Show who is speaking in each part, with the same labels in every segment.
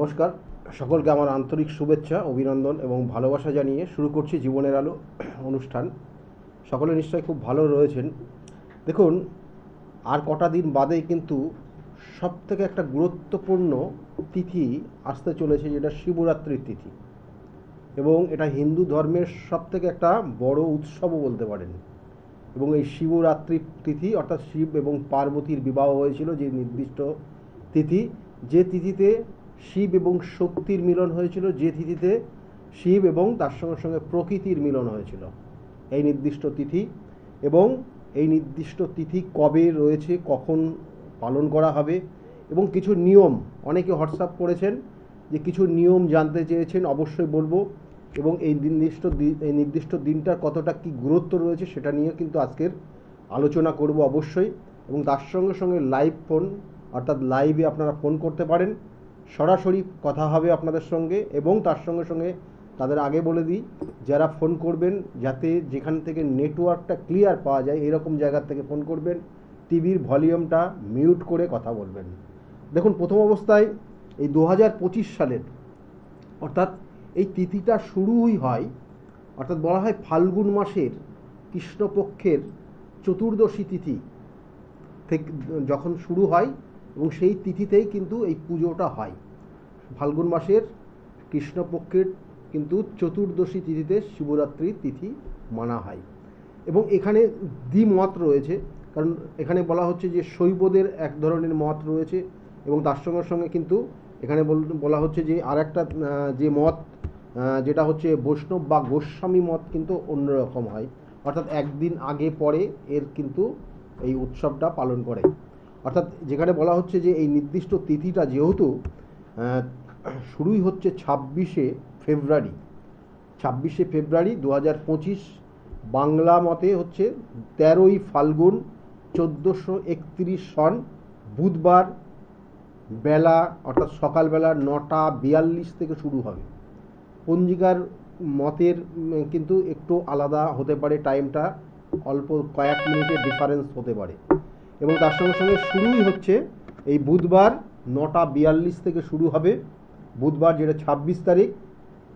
Speaker 1: নমস্কার, সকলকে আমার আন্তরিক শুভেচ্ছা, অভিনন্দন এবং ভালোবাসা জানিয়ে শুরু করছি জীবনের আলো অনুষ্ঠান। সকলে নিশ্চয়ই খুব ভালো রয়েছেন। দেখুন, আর কটা দিন বাদেই কিন্তু সবথেকে একটা গুরুত্বপূর্ণ তিথি আসতে চলেছে, যেটা শিবরাত্রির তিথি, এবং এটা হিন্দু ধর্মের সবথেকে একটা বড় উৎসবও বলতে পারেন। এবং এই শিবরাত্রি তিথি অর্থাৎ শিব এবং পার্বতীর বিবাহ হয়েছিল যে নির্দিষ্ট তিথি, যে তিথিতে শিব এবং শক্তির মিলন হয়েছিল, যে তিথিতে শিব এবং তার সঙ্গে সঙ্গে প্রকৃতির মিলন হয়েছিল, এই নির্দিষ্ট তিথি। এবং এই নির্দিষ্ট তিথি কবে রয়েছে, কখন পালন করা হবে, এবং কিছু নিয়ম, অনেকে হোয়াটসঅ্যাপ করেছেন যে কিছু নিয়ম জানতে চেয়েছেন, অবশ্যই বলবো। এবং এই নির্দিষ্ট দিনটার কতটা কি গুরুত্ব রয়েছে সেটা নিয়ে কিন্তু আজকের আলোচনা করব অবশ্যই। এবং তার সঙ্গে সঙ্গে লাইভ ফোন, অর্থাৎ লাইভে আপনারা ফোন করতে পারেন, সরাসরি কথা হবে আপনাদের সঙ্গে। এবং তার সঙ্গে সঙ্গে তাদের আগে বলে দিই, যারা ফোন করবেন যাতে যেখান থেকে নেটওয়ার্কটা ক্লিয়ার পাওয়া যায় এরকম জায়গা থেকে ফোন করবেন, টিভির ভলিউমটা মিউট করে কথা বলবেন। দেখুন, প্রথম অবস্থায় এই 2025 সালের, অর্থাৎ এই তিথিটা শুরুই হয়, অর্থাৎ বলা হয় ফাল্গুন মাসের কৃষ্ণপক্ষের চতুর্দশী তিথি থেকে যখন শুরু হয়, এবং সেই তিথিতেই কিন্তু এই পুজোটা হয়। ফাল্গুন মাসের কৃষ্ণপক্ষের কিন্তু চতুর্দশী তিথিতে শিবরাত্রির তিথি মানা হয়। এবং এখানে দ্বিমত রয়েছে, কারণ এখানে বলা হচ্ছে যে শৈবদের এক ধরনের মত রয়েছে, এবং তার সঙ্গে সঙ্গে কিন্তু এখানে বলা হচ্ছে যে আর একটা যে মত, যেটা হচ্ছে বৈষ্ণব বা গোস্বামী মত, কিন্তু অন্যরকম হয়। অর্থাৎ একদিন আগে পরে এর কিন্তু এই উৎসবটা পালন করে। অর্থাৎ যেখানে বলা হচ্ছে যে এই নির্দিষ্ট তিথিটা যেহেতু শুরুই হচ্ছে 26শে ফেব্রুয়ারি, 2025, বাংলা মতে হচ্ছে 13ই ফাল্গুন 1431 সন, বুধবার বেলা, অর্থাৎ সকালবেলা 9:42 থেকে শুরু হবে। পঞ্জিকার মতের কিন্তু একটু আলাদা হতে পারে, টাইমটা অল্প কয়েক মিনিটের ডিফারেন্স হতে পারে। এবং তার সঙ্গে সঙ্গে শুরুই হচ্ছে এই বুধবার 9:42 থেকে শুরু হবে, বুধবার যেটা 26 তারিখ।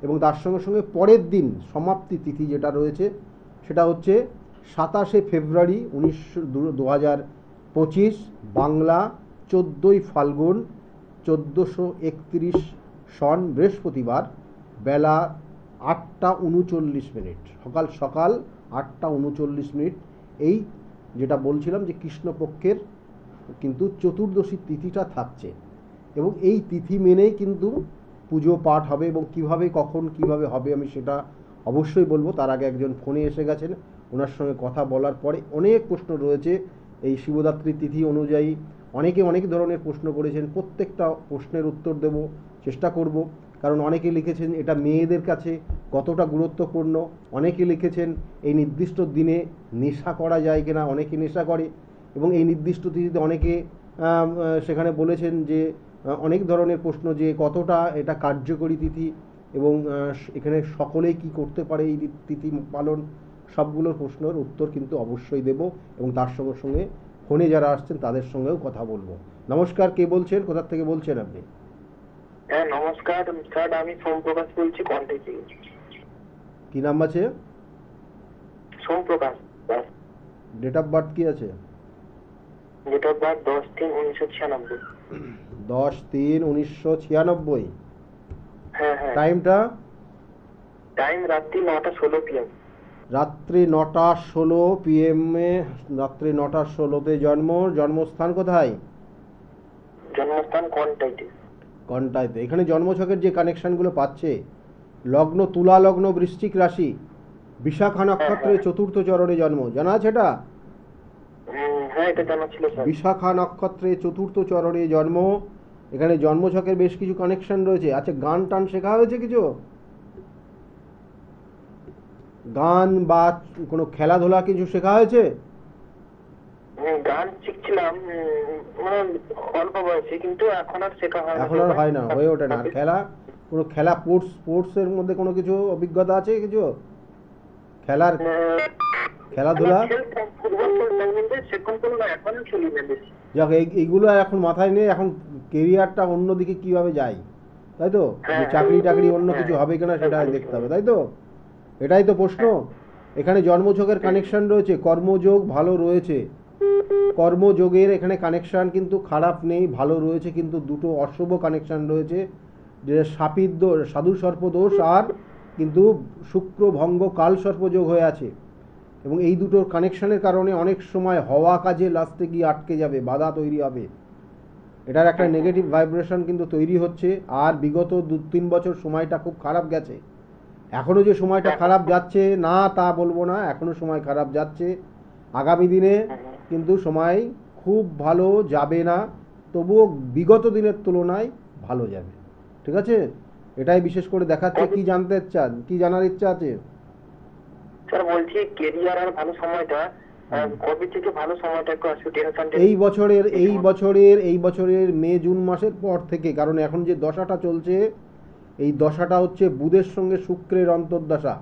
Speaker 1: এবং তার সঙ্গে সঙ্গে পরের দিন সমাপ্তি তিথি যেটা রয়েছে সেটা হচ্ছে 27শে ফেব্রুয়ারি 2025, বাংলা 14ই ফাল্গুন 1431 সন, বৃহস্পতিবার, বেলা 8:39, সকাল 8:39। এই যেটা বলছিলাম যে কৃষ্ণপক্ষের কিন্তু চতুর্দশী তিথিটা থাকছে, এবং এই তিথি মেনেই কিন্তু পুজো পাঠ হবে। এবং কিভাবে, কখন, কিভাবে হবে আমি সেটা অবশ্যই বলবো। তার আগে একজন ফোনে এসে গেছেন, ওনার সঙ্গে কথা বলার পরে অনেক প্রশ্ন রয়েছে এই শিবরাত্রি তিথি অনুযায়ী। অনেকে অনেক ধরনের প্রশ্ন করেছেন, প্রত্যেকটা প্রশ্নের উত্তর দেব চেষ্টা করব। কারণ অনেকে লিখেছেন এটা মেয়েদের কাছে কতটা গুরুত্বপূর্ণ, অনেকে লিখেছেন এই নির্দিষ্ট দিনে নেশা করা যায় কিনা, অনেকে নেশা করে। এবং এই নির্দিষ্ট তিথিতে অনেকে সেখানে বলেছেন যে অনেক ধরনের প্রশ্ন, যে কতটা এটা কার্যকরী তিথি, এবং এখানে সকলেই কি করতে পারে এই তিথি পালন, সবগুলোর প্রশ্নের উত্তর কিন্তু অবশ্যই দেব। এবং তার সঙ্গে সঙ্গে ফোনে যারা আসছেন তাদের সঙ্গেও কথা বলবো। নমস্কার, কে বলছেন, কোথা থেকে বলছেন আপনি?
Speaker 2: হ্যাঁ নমস্কার স্যার, আমি সোমপ্রকাশ বলছি কন্টাই থেকে।
Speaker 1: কি নাম আছে?
Speaker 2: Somprakash Das.
Speaker 1: Date of birth কি আছে?
Speaker 2: Date of birth 10-3-1996।
Speaker 1: 10-3-1996।
Speaker 2: হ্যাঁ হ্যাঁ।
Speaker 1: টাইমটা?
Speaker 2: টাইম রাত্রি 9:16 PM।
Speaker 1: রাত্রি 9:16 PM এ, রাত্রি 9:16-তে জন্ম। জন্মস্থান কোথায়?
Speaker 2: জন্মস্থান কন্টাইতে।
Speaker 1: কন্টাইতে। এখানে জন্মছকের যে কানেকশনগুলো পাচ্ছে, লগ্ন তুলা লগ্ন, বৃশ্চিক রাশি, বিশাখা নক্ষত্রে চতুর্থ চরণে জন্ম, জানা আছে এটা?
Speaker 2: হ্যাঁ এটা জানা ছিল স্যার।
Speaker 1: বিশাখা নক্ষত্রে চতুর্থ চরণে জন্ম। এখানে জন্মছকের বেশ কিছু কানেকশন রয়েছে। আচ্ছা, গান টান শেখা হয়েছে কিছু? গান বা কোনো খেলাধুলা কিছু শেখা হয়েছে?
Speaker 2: গান শিখছিলাম মানে অল্প বয়সে, কিন্তু এখন আর শেখা হয় না।
Speaker 1: এখন আর হয় না, হয়ে ওঠে না। আর খেলা, কোনো খেলা, স্পোর্টসের মধ্যে কোনো কিছু অভিজ্ঞতা আছে কিছু খেলার, খেলাধুলা? যাক, এইগুলো এখন মাথায় নেই। এখন কেরিয়ারটা অন্যদিকে কিভাবে যায় তাই তো?
Speaker 2: হ্যাঁ,
Speaker 1: যে চাকরি টাকরি অন্য
Speaker 2: হ্যাঁ,
Speaker 1: কিছু হবে কিনা সেটা
Speaker 2: হ্যাঁ,
Speaker 1: দেখতে হবে, তাই তো? এটাই তো প্রশ্ন। এখানে জন্মযোগের কানেকশন রয়েছে, কর্মযোগ ভালো রয়েছে, কর্মযোগের এখানে কানেকশন কিন্তু খারাপ নেই, ভালো রয়েছে, কিন্তু দুটো অশুভ কানেকশন রয়েছে, যে সাপিদ্য সাধু সর্পদোষ আর কিন্তু শুক্র ভঙ্গ কাল সর্পযোগ হয়ে আছে। এবং এই দুটোর কানেকশনের কারণে অনেক সময় হওয়া কাজে লাস্টে গিয়ে আটকে যাবে, বাধা তৈরি হবে, এটার একটা নেগেটিভ ভাইব্রেশন কিন্তু তৈরি হচ্ছে। আর বিগত 2-3 বছর সময়টা খুব খারাপ গেছে। এখনও যে সময়টা খারাপ যাচ্ছে না তা বলবো না, এখনও সময় খারাপ যাচ্ছে, আগামী দিনে কিন্তু সময় খুব ভালো যাবে না, তবুও বিগত দিনের তুলনায় ভালো যাবে, ঠিক আছে? এটাই বিশেষ করে দেখাচ্ছে। কি জানতে চান, কি জানার ইচ্ছা আছে?
Speaker 2: স্যার বলছি কেরিয়ার আর ভালো সময়টা কবে থেকে ভালো সময়টা একটু আসবে টেনশন?
Speaker 1: এই বছরের মে জুন মাসের পর থেকে, কারণ এখন যে দশাটা চলছে এই দশাটা হচ্ছে বুধের সঙ্গে শুক্রের অন্তর্দশা।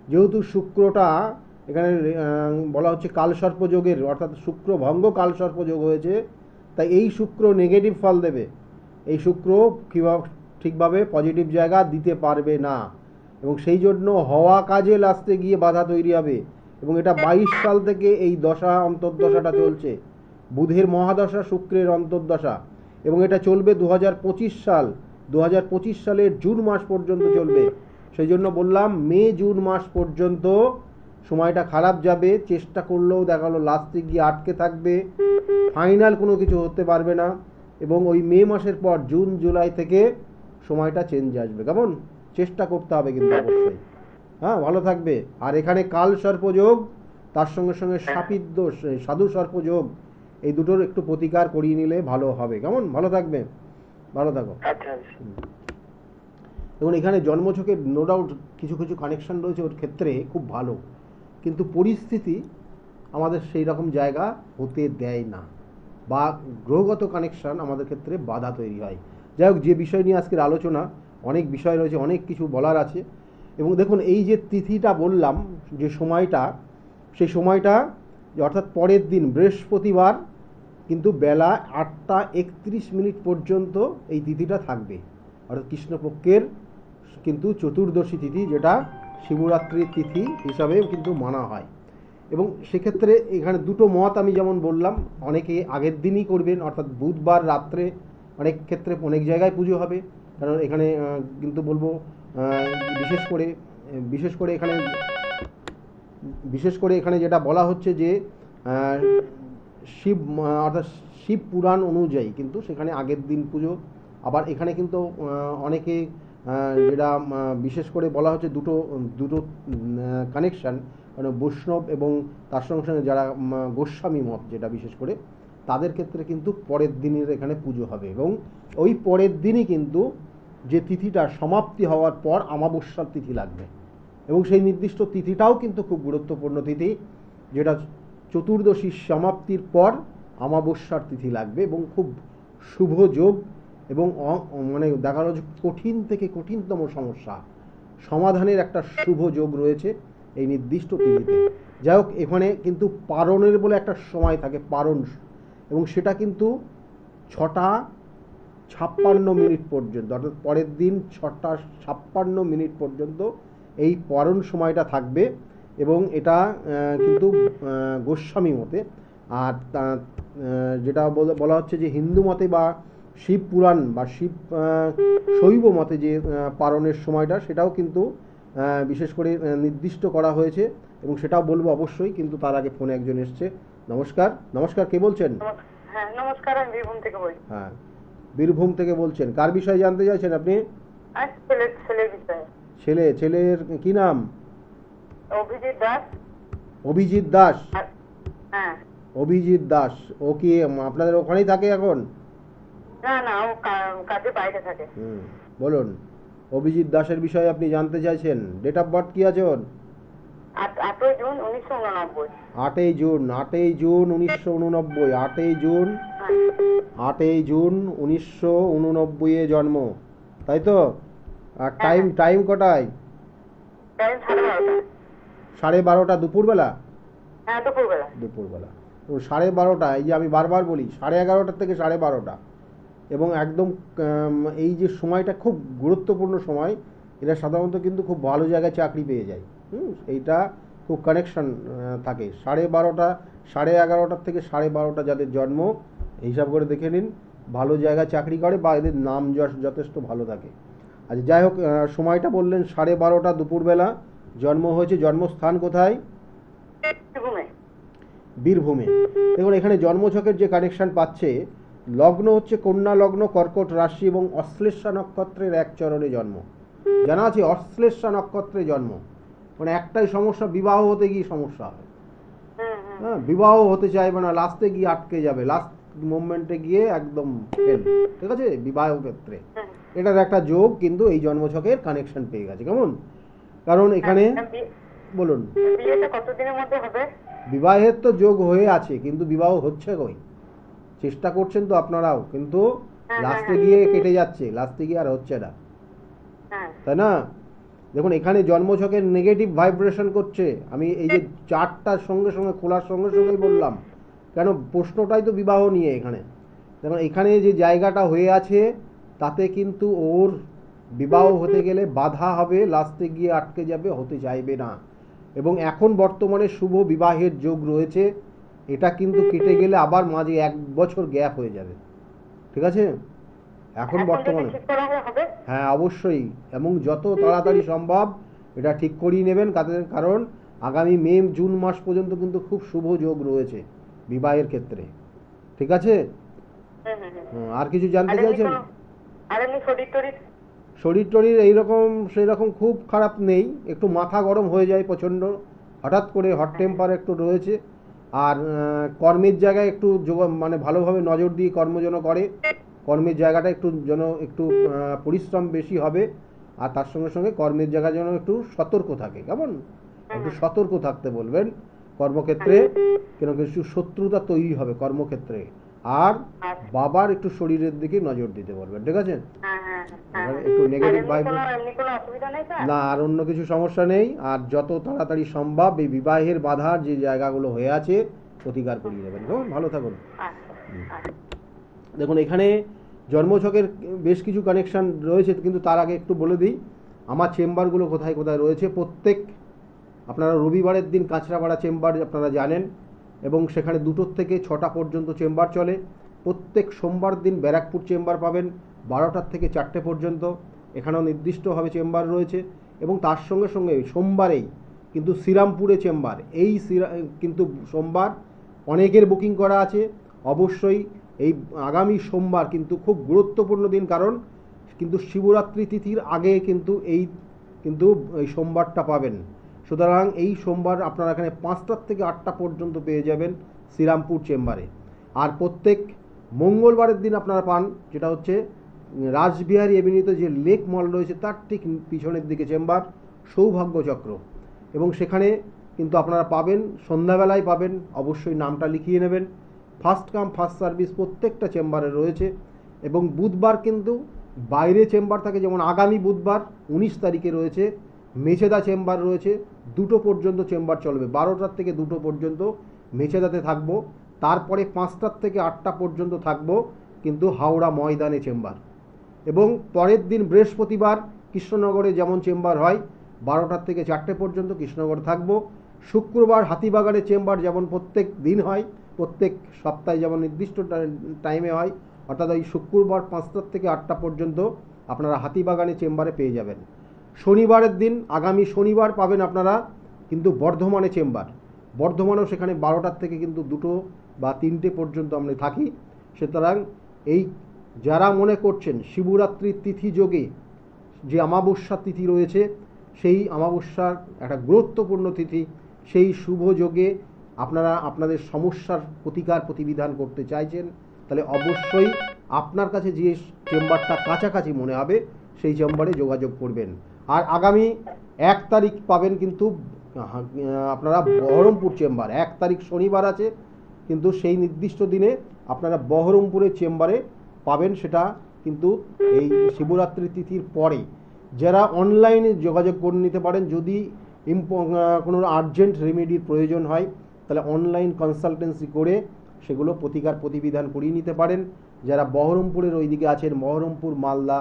Speaker 1: যেহেতু শুক্রটা এখানে বলা হচ্ছে কালসর্পযোগের, অর্থাৎ শুক্র ভঙ্গ কালসর্পযোগ হয়েছে, তাই এই শুক্র নেগেটিভ ফল দেবে। এই শুক্র কীভাবে ঠিকভাবে পজিটিভ জায়গা দিতে পারবে না, এবং সেই জন্য হওয়া কাজে লাস্টে গিয়ে বাধা তৈরি হবে। এবং এটা 22 সাল থেকে এই দশা অন্তর্দশাটা চলছে, বুধের মহাদশা শুক্রের অন্তর্দশা, এবং এটা চলবে 2025 সাল, 2025 সালের জুন মাস পর্যন্ত চলবে। সেই জন্য বললাম মে জুন মাস পর্যন্ত সময়টা খারাপ যাবে, চেষ্টা করলেও দেখা গেলো লাস্টে গিয়ে আটকে থাকবে, ফাইনাল কোনো কিছু হতে পারবে না। এবং ওই মে মাসের পর জুন জুলাই থেকে সময়টা চেঞ্জ আসবে, কেমন? চেষ্টা করতে হবে কিন্তু অবশ্যই। হ্যাঁ, ভালো থাকবে। আর এখানে কাল সর্পযোগ, তার সঙ্গে সঙ্গে সাপিদ্য সাধু সর্পযোগ, এই দুটোর একটু প্রতিকার করিয়ে নিলে ভালো হবে, কেমন? ভালো থাকবে, ভালো থাকো।
Speaker 2: আচ্ছা।
Speaker 1: এবং এখানে জন্মছকে নো ডাউট কিছু কিছু কানেকশন রয়েছে ওর ক্ষেত্রে খুব ভালো, কিন্তু পরিস্থিতি আমাদের সেই রকম জায়গা হতে দেয় না, বা গ্রহগত কানেকশন আমাদের ক্ষেত্রে বাধা তৈরি হয়। যাই হোক, যে বিষয় নিয়ে আজকের আলোচনা, অনেক বিষয় রয়েছে, অনেক কিছু বলার আছে। এবং দেখুন এই যে তিথিটা বললাম, যে সময়টা, সেই সময়টা অর্থাৎ পরের দিন বৃহস্পতিবার কিন্তু বেলা 8টা 31 মিনিট পর্যন্ত এই তিথিটা থাকবে, অর্থাৎ কৃষ্ণপক্ষের কিন্তু চতুর্দশী তিথি, যেটা শিবরাত্রির তিথি হিসাবে কিন্তু মানা হয়। এবং সেক্ষেত্রে এখানে দুটো মত আমি যেমন বললাম, অনেকে আগের দিনই করবেন, অর্থাৎ বুধবার রাত্রে অনেক ক্ষেত্রে অনেক জায়গায় পুজো হবে, কারণ এখানে কিন্তু বলবো বিশেষ করে এখানে যেটা বলা হচ্ছে যে শিব অর্থাৎ শিব পুরাণ অনুযায়ী কিন্তু সেখানে আগের দিন পুজো। আবার এখানে কিন্তু অনেকে যেটা বিশেষ করে বলা হচ্ছে দুটো কানেকশান, মানে বৈষ্ণব এবং তার সঙ্গে সঙ্গে যারা গোস্বামী মত, যেটা বিশেষ করে তাদের ক্ষেত্রে কিন্তু পরের দিনের এখানে পুজো হবে। এবং ওই পরের দিনই কিন্তু যে তিথিটা সমাপ্তি হওয়ার পর অমাবস্যার তিথি লাগবে, এবং সেই নির্দিষ্ট তিথিটাও কিন্তু খুব গুরুত্বপূর্ণ তিথি, যেটা চতুর্দশীর সমাপ্তির পর অমাবস্যার তিথি লাগবে, এবং খুব শুভ যোগ, এবং মানে দেখা গেল যে কঠিন থেকে কঠিনতম সমস্যা সমাধানের একটা শুভ যোগ রয়েছে এই নির্দিষ্ট তিথিতে। যাই হোক, এখানে কিন্তু পারণের বলে একটা সময় থাকে, পারণ, এবং সেটা কিন্তু 6টা 56 মিনিট পর্যন্ত, অর্থাৎ পরের দিন 6টা 56 মিনিট পর্যন্ত এই পারণ সময়টা থাকবে। এবং এটা কিন্তু গোস্বামী মতে, আর যেটা বলা হচ্ছে যে হিন্দু মতে বা শিব পুরাণ বা শিব শৈব মতে যে পারণের সময়টা, সেটাও কিন্তু বিশেষ করে নির্দিষ্ট করা হয়েছে, এবং সেটাও বলবো অবশ্যই। কিন্তু তার আগে ফোনে একজন এসছে। নমস্কার। নমস্কার, কে বলছেন?
Speaker 2: হ্যাঁ নমস্কার, আমি বীরভূম থেকে বলছি।
Speaker 1: হ্যাঁ, বীরভূম থেকে বলছেন। কার বিষয়ে জানতে চাইছেন আপনি?
Speaker 2: ছেলের বিষয়ে।
Speaker 1: ছেলের কি নাম?
Speaker 2: অভিজিৎ দাস।
Speaker 1: অভিজিৎ দাস?
Speaker 2: হ্যাঁ।
Speaker 1: অভিজিৎ দাস, ও কি আপনাদের ওখানেই থাকে এখন?
Speaker 2: না, ও কাজে বাইরে থাকে।
Speaker 1: বলুন, অভিজিৎ দাসের বিষয়ে আপনি জানতে চাইছেন। ডেট অফ বার্থ কি আছে ওর?
Speaker 2: 8ই জুন 1989।
Speaker 1: 8ই জুন 1989। 8ই জুন 1989 এ জন্ম, তাই তো? আর টাইম কটায়?
Speaker 2: টাইম 12:30।
Speaker 1: 12:30 দুপুরবেলা?
Speaker 2: হ্যাঁ, দুপুরবেলা।
Speaker 1: তো 12:30, এই যে আমি বারবার বলি 11:30 থেকে 12:30, এবং একদম এই যে সময়টা খুব গুরুত্বপূর্ণ সময়, এরা সাধারণত কিন্তু খুব ভালো জায়গায় চাকরি পেয়ে যায়। এইটা খুব কানেকশান থাকে। 12:30 11:30 থেকে 12:30 যাদের জন্ম হিসাব করে দেখে নিন, ভালো জায়গায় চাকরি করে বা এদের নাম যশ যথেষ্ট ভালো থাকে। আচ্ছা যাই হোক, সময়টা বললেন 12:30 দুপুরবেলা, জন্ম হয়েছে, জন্মস্থান কোথায়? বীরভূমে। দেখুন এখানে জন্মছকের যে কানেকশান পাচ্ছে, লগ্ন হচ্ছে কন্যা লগ্ন, কর্কট রাশি এবং অশ্লেষা নক্ষত্রের এক চরণে জন্ম। জানা আছে অশ্লেষা নক্ষত্রে জন্ম মানে একটাই সমস্যা, বিবাহ হতে গিয়ে সমস্যা হয়। হ্যাঁ, বিবাহ হতে চাইবে না, লাস্টে গিয়ে আটকে যাবে, লাস্ট মোমেন্টে গিয়ে একদম ফেল। ঠিক আছে, বিবাহ ক্ষেত্রে এটার একটা যোগ কিন্তু এই জন্মছকের কানেকশন পেয়ে গেছে। কেমন? কারণ এখানে বলুন,
Speaker 2: কতদিনের মধ্যে হবে?
Speaker 1: বিবাহের তো যোগ হয়ে আছে কিন্তু বিবাহ হচ্ছে কই? চেষ্টা করছেন তো আপনারাও, কিন্তু লাস্টে গিয়ে কেটে যাচ্ছে, লাস্টে গিয়ে আর হচ্ছে না, তাই না? দেখুন এখানে জন্মছকের নেগেটিভ ভাইব্রেশন করছে। আমি এই যে চার্টটার সঙ্গে সঙ্গে খোলার সঙ্গে সঙ্গেই বললাম, কেন প্রশ্নটাই তো বিবাহ নিয়ে। এখানে দেখুন এখানে যে জায়গাটা হয়ে আছে তাতে কিন্তু ওর বিবাহ হতে গেলে বাধা হবে, লাস্টে গিয়ে আটকে যাবে, হতে চাইবে না। এবং এখন বর্তমানে শুভ বিবাহের যোগ রয়েছে, এটা কিন্তু কেটে গেলে আবার মাঝে 1 বছর গ্যাপ হয়ে যাবে। ঠিক আছে, এখন বর্তমানে হ্যাঁ অবশ্যই, এবং যত তাড়াতাড়ি সম্ভব এটা ঠিক করিয়ে নেবেন। কারণ আগামী মে জুন মাস পর্যন্ত কিন্তু খুব শুভ যোগ রয়েছে বিবাহের ক্ষেত্রে। ঠিক আছে, আর কিছু জানতে চাইছেন? শরীর টরীর এইরকম সেইরকম খুব খারাপ নেই, একটু মাথা গরম হয়ে যায় প্রচণ্ড, হঠাৎ করে হট টেম্পার একটু রয়েছে। আর কর্মের জায়গায় একটু মানে ভালোভাবে নজর দিয়ে কর্ম যেন করে, কর্মের জায়গাটা একটু যেন একটু পরিশ্রম বেশি হবে। আর তার সঙ্গে সঙ্গে কর্মের জায়গা যেন একটু সতর্ক থাকে। কেমন? একটু সতর্ক থাকতে বলবেন কর্মক্ষেত্রে, কেন কিছু শত্রুতা তৈরি হবে কর্মক্ষেত্রে। আর বাবার একটু শরীরের দিকে নজর দিতে বলবেন। ঠিক আছে, একটু নেগেটিভ ভাইব্রেশন না, আর অন্য কিছু সমস্যা নেই। আর যত তাড়াতাড়ি সম্ভব এই বিবাহের বাধার যে জায়গাগুলো হয়ে আছে প্রতিকার করিয়ে দেবেন। কেমন? ভালো থাকুন। দেখুন এখানে জন্মছকের বেশ কিছু কানেকশান রয়েছে, কিন্তু তার আগে একটু বলে দিই আমার চেম্বারগুলো কোথায় কোথায় রয়েছে। প্রত্যেক আপনারা রবিবারের দিন কাঁচরাপাড়া চেম্বার আপনারা জানেন, এবং সেখানে 2টো থেকে 6টা পর্যন্ত চেম্বার চলে। প্রত্যেক সোমবার দিন ব্যারাকপুর চেম্বার পাবেন 12টা থেকে 4টে পর্যন্ত, এখানেও নির্দিষ্টভাবে চেম্বার রয়েছে। এবং তার সঙ্গে সঙ্গে সোমবারেই কিন্তু শ্রীরামপুরে চেম্বার, এই কিন্তু সোমবার অনেকের বুকিং করা আছে। অবশ্যই এই আগামী সোমবার কিন্তু খুব গুরুত্বপূর্ণ দিন, কারণ কিন্তু শিবরাত্রি তিথির আগে কিন্তু এই সোমবারটা পাবেন। সুতরাং এই সোমবার আপনারা এখানে 5টা থেকে 8টা পর্যন্ত পেয়ে যাবেন শ্রীরামপুর চেম্বারে। আর প্রত্যেক মঙ্গলবারের দিন আপনারা পান, যেটা হচ্ছে রাসবিহারী এভিনিউতে যে লেক মল রয়েছে তার ঠিক পিছনের দিকে চেম্বার, সৌভাগ্য চক্র। এবং সেখানে কিন্তু আপনারা পাবেন, সন্ধ্যাবেলায় পাবেন। অবশ্যই নামটা লিখিয়ে নেবেন। ফার্স্ট কাম ফার্স্ট সার্ভিস প্রত্যেকটা চেম্বারে রয়েছে। এবং বুধবার কিন্তু বাইরে চেম্বার থাকে, যেমন আগামী বুধবার 19 তারিখে রয়েছে মেছেদা চেম্বার রয়েছে, 2টো পর্যন্ত চেম্বার চলবে, 12টার থেকে 2টো পর্যন্ত মেছেদাতে থাকবো। তারপরে 5টার থেকে 8টা পর্যন্ত থাকবো কিন্তু হাওড়া ময়দানে চেম্বার। এবং পরের দিন বৃহস্পতিবার কৃষ্ণনগরে যেমন চেম্বার হয় 12টার থেকে 4টে পর্যন্ত কৃষ্ণনগর থাকবো। শুক্রবার হাতিবাগানে চেম্বার যেমন প্রত্যেক দিন হয়, প্রত্যেক সপ্তাহে যেমন নির্দিষ্ট টাইমে হয়, অর্থাৎ ওই শুক্রবার 5টার থেকে 8টা পর্যন্ত আপনারা হাতিবাগানে চেম্বারে পেয়ে যাবেন। শনিবারের দিন আগামী শনিবার পাবেন আপনারা কিন্তু বর্ধমানে চেম্বার, বর্ধমানেও সেখানে 12টার থেকে কিন্তু 2টো বা 3টে পর্যন্ত আমরা থাকি। সুতরাং এই যারা মনে করছেন শিবরাত্রির তিথি যোগে যে অমাবস্যা তিথি রয়েছে, সেই অমাবস্যার একটা গুরুত্বপূর্ণ তিথি, সেই শুভ যোগে আপনারা আপনাদের সমস্যার প্রতিকার প্রতিবিধান করতে চাইছেন, তাহলে অবশ্যই আপনার কাছে যে চেম্বারটা কাছাকাছি মনে হবে সেই চেম্বারে যোগাযোগ করবেন। আর আগামী 1 তারিখ পাবেন কিন্তু আপনারা বহরমপুর চেম্বার, 1 তারিখ শনিবার আছে, কিন্তু সেই নির্দিষ্ট দিনে আপনারা বহরমপুরের চেম্বারে পাবেন। সেটা কিন্তু এই শিবরাত্রি তিথির পরে। যারা অনলাইনে যোগাযোগ করে নিতে পারেন, যদি কোনো আর্জেন্ট রেমেডির প্রয়োজন হয় তাহলে অনলাইন কনসালটেন্সি করে সেগুলো প্রতিকার প্রতিবিধান করিয়ে নিতে পারেন। যারা বহরমপুরের ওই দিকে আছেন, বহরমপুর মালদা,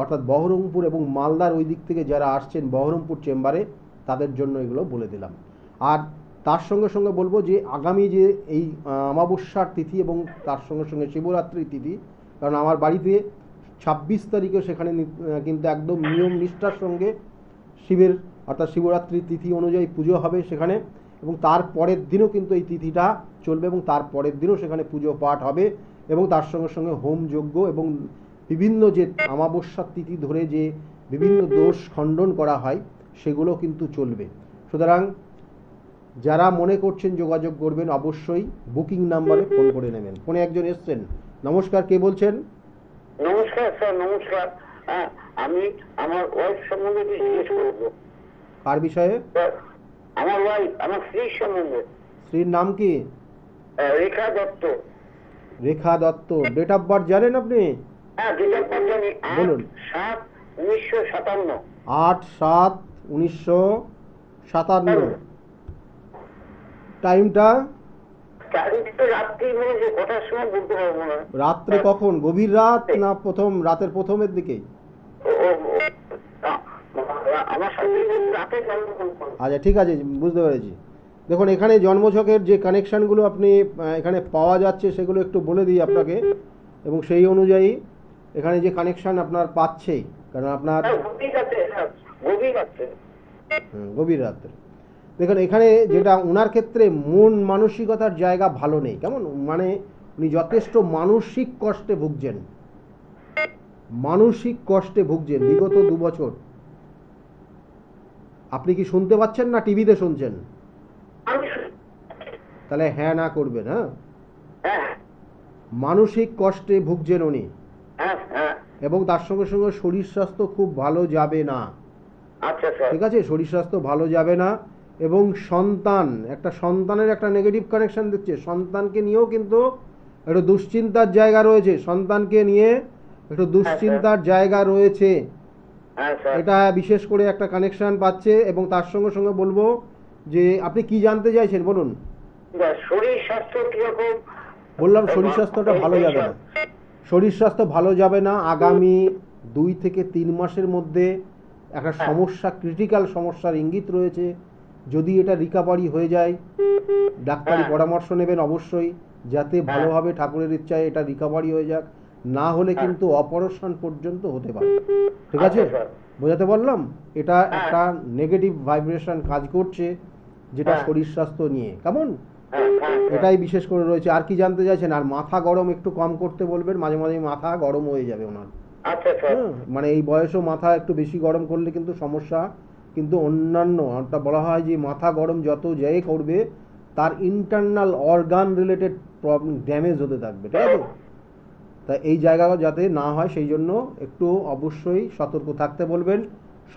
Speaker 1: অর্থাৎ বহরমপুর এবং মালদার ওই দিক থেকে যারা আসছেন বহরমপুর চেম্বারে, তাদের জন্য এগুলো বলে দিলাম। আর তার সঙ্গে সঙ্গে বলবো যে আগামী যে এই অমাবস্যার তিথি এবং তার সঙ্গে সঙ্গে শিবরাত্রির তিথি, কারণ আমার বাড়িতে 26 তারিখে সেখানে কিন্তু একদম নিয়ম নিষ্ঠার সঙ্গে শিবের অর্থাৎ শিবরাত্রির তিথি অনুযায়ী পুজো হবে সেখানে, এবং তার পরের দিনও কিন্তু এই তিথিটা চলবে এবং তার পরের দিনও সেখানে পুজো পাঠ হবে, এবং তার সঙ্গে সঙ্গে হোম যজ্ঞ এবং বিভিন্ন যে অমাবস্যার তিথি ধরে যে বিভিন্ন দোষ খণ্ডন করা হয় সেগুলো কিন্তু চলবে। সুতরাং যারা মনে করছেন যোগাযোগ করবেন অবশ্যই বুকিং নাম্বারে ফোন করে নেবেন। ফোনে একজন এসছেন। নমস্কার, কে বলছেন?
Speaker 2: নমস্কার স্যার, নমস্কার। আমি আমার ওয়াইফ সম্বন্ধে জিজ্ঞেস করবো।
Speaker 1: কার বিষয়ে?
Speaker 2: আমার ওয়াইফ, আমার স্ত্রীর সম্বন্ধে।
Speaker 1: স্ত্রীর নাম কি?
Speaker 2: রেখা দত্ত।
Speaker 1: রেখা দত্ত। ডেট অফ বার্থ জানেন আপনি?
Speaker 2: হ্যাঁ, ডেট অফ বার্থ জানি।
Speaker 1: বলুন।
Speaker 2: 8/7/1957।
Speaker 1: 8/7/1957। টাইমটা?
Speaker 2: রাত্রি, মানে যে কটার সময় বলতে পারবো না।
Speaker 1: রাত্রে কখন? গভীর রাত না প্রথম রাতের প্রথমের দিকেই?
Speaker 2: আমার সাথে রাতে জন্মগ্রহণ করে।
Speaker 1: আচ্ছা, ঠিক আছে, বুঝতে পেরেছি। দেখুন, এখানে জন্মছকের যে কানেকশানগুলো আপনি এখানে পাওয়া যাচ্ছে সেগুলো একটু বলে দিই আপনাকে, এবং সেই অনুযায়ী এখানে যে কানেকশান আপনার পাচ্ছেই, কারণ আপনার গভীর রাত্রে। দেখুন, এখানে যেটা ওনার ক্ষেত্রে মন মানসিকতার জায়গা ভালো নেই, কেমন, মানে উনি যথেষ্ট মানসিক কষ্টে ভুগছেন, মানসিক কষ্টে ভুগছেন বিগত 2 বছর। আপনি কি শুনতে পাচ্ছেন না টিভিতে শুনছেন? তাহলে হ্যাঁ না করবেন। হ্যাঁ, মানসিক কষ্টে ভুগছেন উনি, এবং তার সঙ্গে সঙ্গে শরীর স্বাস্থ্য খুব ভালো যাবে না। ঠিক আছে, শরীর স্বাস্থ্য ভালো যাবে না, এবং সন্তানের একটা নেগেটিভ কানেকশন দিচ্ছে। সন্তানকে নিয়েও কিন্তু একটু দুশ্চিন্তার জায়গা রয়েছে, সন্তানকে নিয়ে একটু দুশ্চিন্তার জায়গা রয়েছে, এটা বিশেষ করে একটা কানেকশন পাচ্ছে। এবং তার সঙ্গে সঙ্গে বলবো যে আপনি কি জানতে চাইছেন বলুন।
Speaker 2: শরীর স্বাস্থ্য কিরকম?
Speaker 1: বললাম শরীর স্বাস্থ্যটা ভালো যাবে না, শরীর স্বাস্থ্য ভালো যাবে না। আগামী 2 থেকে 3 মাসের মধ্যে একটা সমস্যা, ক্রিটিক্যাল সমস্যার ইঙ্গিত রয়েছে। যদি এটা রিকভারি হয়ে যায়, ডাক্তারি পরামর্শ নেবেন অবশ্যই, যাতে ভালোভাবে ঠাকুরের ইচ্ছায় এটা রিকভারি হয়ে যাক। না হলে কিন্তু অপারেশন পর্যন্ত হতে পারে। ঠিক আছে, বোঝাতে বললাম? এটা একটা নেগেটিভ ভাইব্রেশন কাজ করছে, যেটা শরীর স্বাস্থ্য নিয়ে, কেমন, এটাই বিশেষ করে রয়েছে। আর কি জানতে চাইছেন? আর মাথা গরম একটু কম করতে বলবেন, মাঝে মাঝে মাথা গরম হয়ে যাবে ওনার। মানে এই বয়সেও মাথা একটু বেশি গরম করলে কিন্তু সমস্যা, কিন্তু অন্যান্য বলা হয় যে মাথা গরম যত যাই করবে তার internal organ related problem, damage হতে থাকবে। ঠিক আছে, তা এই জায়গাটা যাতে না হয় সেই জন্য একটু অবশ্যই সতর্ক থাকতে বলবেন।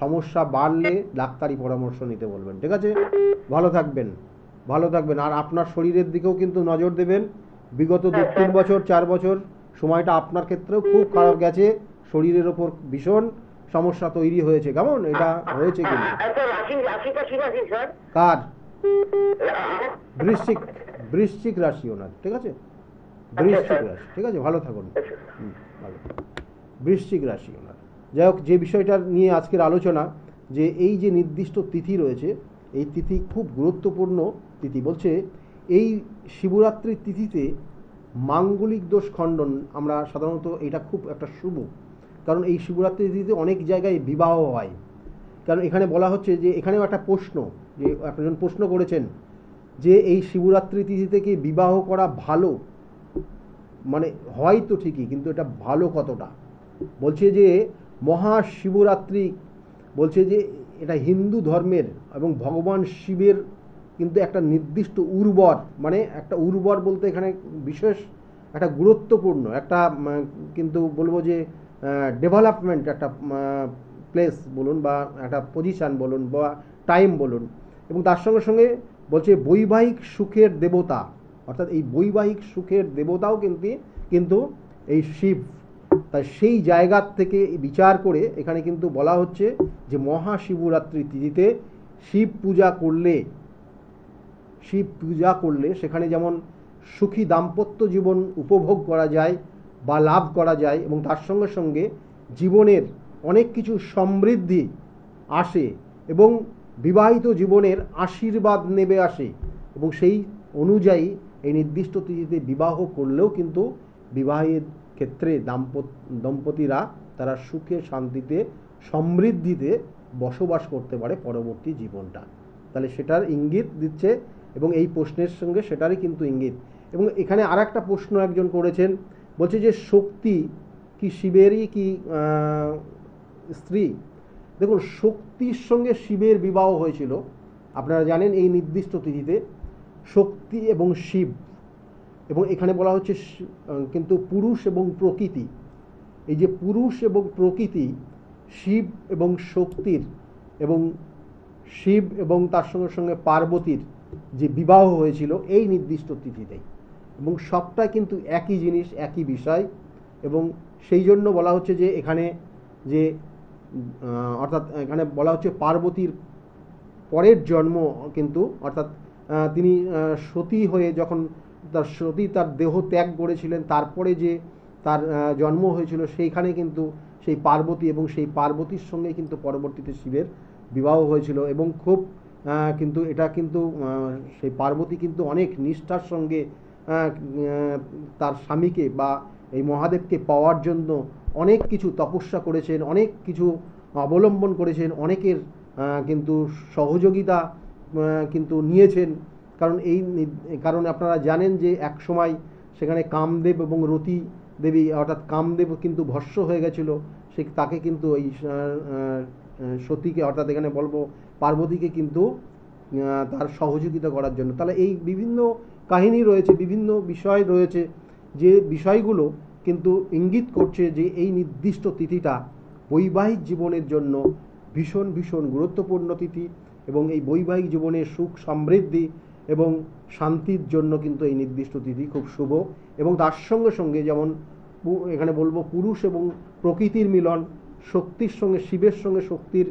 Speaker 1: সমস্যা বাড়লে ডাক্তারি পরামর্শ নিতে বলবেন। ঠিক আছে, ভালো থাকবেন, ভালো থাকবেন। আর আপনার শরীরের দিকেও কিন্তু নজর দেবেন। বিগত 2-3 বছর 4 বছর সময়টা আপনার ক্ষেত্রেও খুব খারাপ গেছে, শরীরের ওপর ভীষণ সমস্যা তৈরি হয়েছে, কেমন, এটা হয়েছে কিন্তু। কার? বৃশ্চিক রাশি ওনার। ঠিক আছে, বৃশ্চিক রাশি। ঠিক আছে, ভালো থাকুন। ভালো, বৃশ্চিক রাশি ওনার। যাই হোক, যে বিষয়টা নিয়ে আজকের আলোচনা, যে এই যে নির্দিষ্ট তিথি রয়েছে, এই তিথি খুব গুরুত্বপূর্ণ তিথি। বলছে এই শিবরাত্রির তিথিতে মাঙ্গলিক দোষ খণ্ডন, আমরা সাধারণত এটা খুব একটা শুভ, কারণ এই শিবরাত্রির তিথিতে অনেক জায়গায় বিবাহ হয়। কারণ এখানে বলা হচ্ছে যে, এখানেও একটা প্রশ্ন, যে একজন প্রশ্ন করেছেন যে এই শিবরাত্রি তিথিতে কি বিবাহ করা ভালো, মানে হয় তো ঠিকই, কিন্তু এটা ভালো কতটা। বলছে যে মহাশিবরাত্রি, বলছে যে এটা হিন্দু ধর্মের এবং ভগবান শিবের কিন্তু একটা নির্দিষ্ট উর্বর, মানে একটা উর্বর বলতে এখানে বিশেষ একটা গুরুত্বপূর্ণ একটা কিন্তু বলবো যে ডেভেলপমেন্ট একটা প্লেস বলুন, বা একটা পজিশান বলুন, বা টাইম বলুন। এবং তার সঙ্গে সঙ্গে বলছে বৈবাহিক সুখের দেবতা, অর্থাৎ এই বৈবাহিক সুখের দেবতাও কিন্তু এই শিব। তাই সেই জায়গার থেকে বিচার করে এখানে কিন্তু বলা হচ্ছে যে মহাশিবরাত্রি তিথিতে শিব পূজা করলে সেখানে যেমন সুখী দাম্পত্য জীবন উপভোগ করা যায়, বা লাভ করা যায়, এবং তার সঙ্গে সঙ্গে জীবনের অনেক কিছু সমৃদ্ধি আসে এবং বিবাহিত জীবনের আশীর্বাদ নেমে আসে, এবং সেই অনুযায়ী এই নির্দিষ্ট তিথিতে বিবাহ করলেও কিন্তু বিবাহের ক্ষেত্রে দম্পতিরা তারা সুখে শান্তিতে সমৃদ্ধিতে বসবাস করতে পারে পরবর্তী জীবনটা। তাহলে সেটার ইঙ্গিত দিচ্ছে, এবং এই প্রশ্নের সঙ্গে সেটারই কিন্তু ইঙ্গিত। এবং এখানে আর একটা প্রশ্ন একজন করেছেন, বলছে যে শক্তি কি শিবেরই কি স্ত্রী? দেখুন, শক্তির সঙ্গে শিবের বিবাহ হয়েছিল, আপনারা জানেন এই নির্দিষ্ট তিথিতে শক্তি এবং শিব, এবং এখানে বলা হচ্ছে কিন্তু পুরুষ এবং প্রকৃতি, এই যে পুরুষ এবং প্রকৃতি, শিব এবং শক্তির, এবং শিব এবং তার সঙ্গে সঙ্গে পার্বতীর যে বিবাহ হয়েছিল এই নির্দিষ্ট তিথিতেই, এবং সবটাই কিন্তু একই জিনিস, একই বিষয়। এবং সেই জন্য বলা হচ্ছে যে এখানে যে অর্থাৎ এখানে বলা হচ্ছে পার্বতীর পরের জন্ম কিন্তু, অর্থাৎ তিনি সতী হয়ে যখন তার দেহ ত্যাগ করেছিলেন, তারপরে যে তার জন্ম হয়েছিল, সেইখানে কিন্তু সেই পার্বতী, এবং সেই পার্বতীর সঙ্গে কিন্তু পরবর্তীতে শিবের বিবাহ হয়েছিল। এবং খুব কিন্তু এটা কিন্তু সেই পার্বতী কিন্তু অনেক নিষ্ঠার সঙ্গে তার স্বামীকে বা এই মহাদেবকে পাওয়ার জন্য অনেক কিছু তপস্যা করেছেন, অনেক কিছু অবলম্বন করেছেন, অনেকের কিন্তু সহযোগিতা কিন্তু নিয়েছেন। কারণ আপনারা জানেন যে এক সময় সেখানে কামদেব এবং রতি দেবী, অর্থাৎ কামদেব কিন্তু ভস্ম হয়ে গেছিল, তাকে কিন্তু এই সতীকে, অর্থাৎ এখানে বলবো পার্বতীকে কিন্তু তার সহযোগিতা করার জন্য। তাহলে এই বিভিন্ন কাহিনী রয়েছে, বিভিন্ন বিষয় রয়েছে, যে বিষয়গুলো কিন্তু ইঙ্গিত করছে যে এই নির্দিষ্ট তিথিটা বৈবাহিক জীবনের জন্য ভীষণ ভীষণ গুরুত্বপূর্ণ তিথি, এবং এই বৈবাহিক জীবনের সুখ সমৃদ্ধি এবং শান্তির জন্য কিন্তু এই নির্দিষ্ট তিথি খুব শুভ। এবং তার সঙ্গে সঙ্গে যেমন এখানে বলবো পুরুষ এবং প্রকৃতির মিলন, শক্তির সঙ্গে শিবের সঙ্গে শক্তির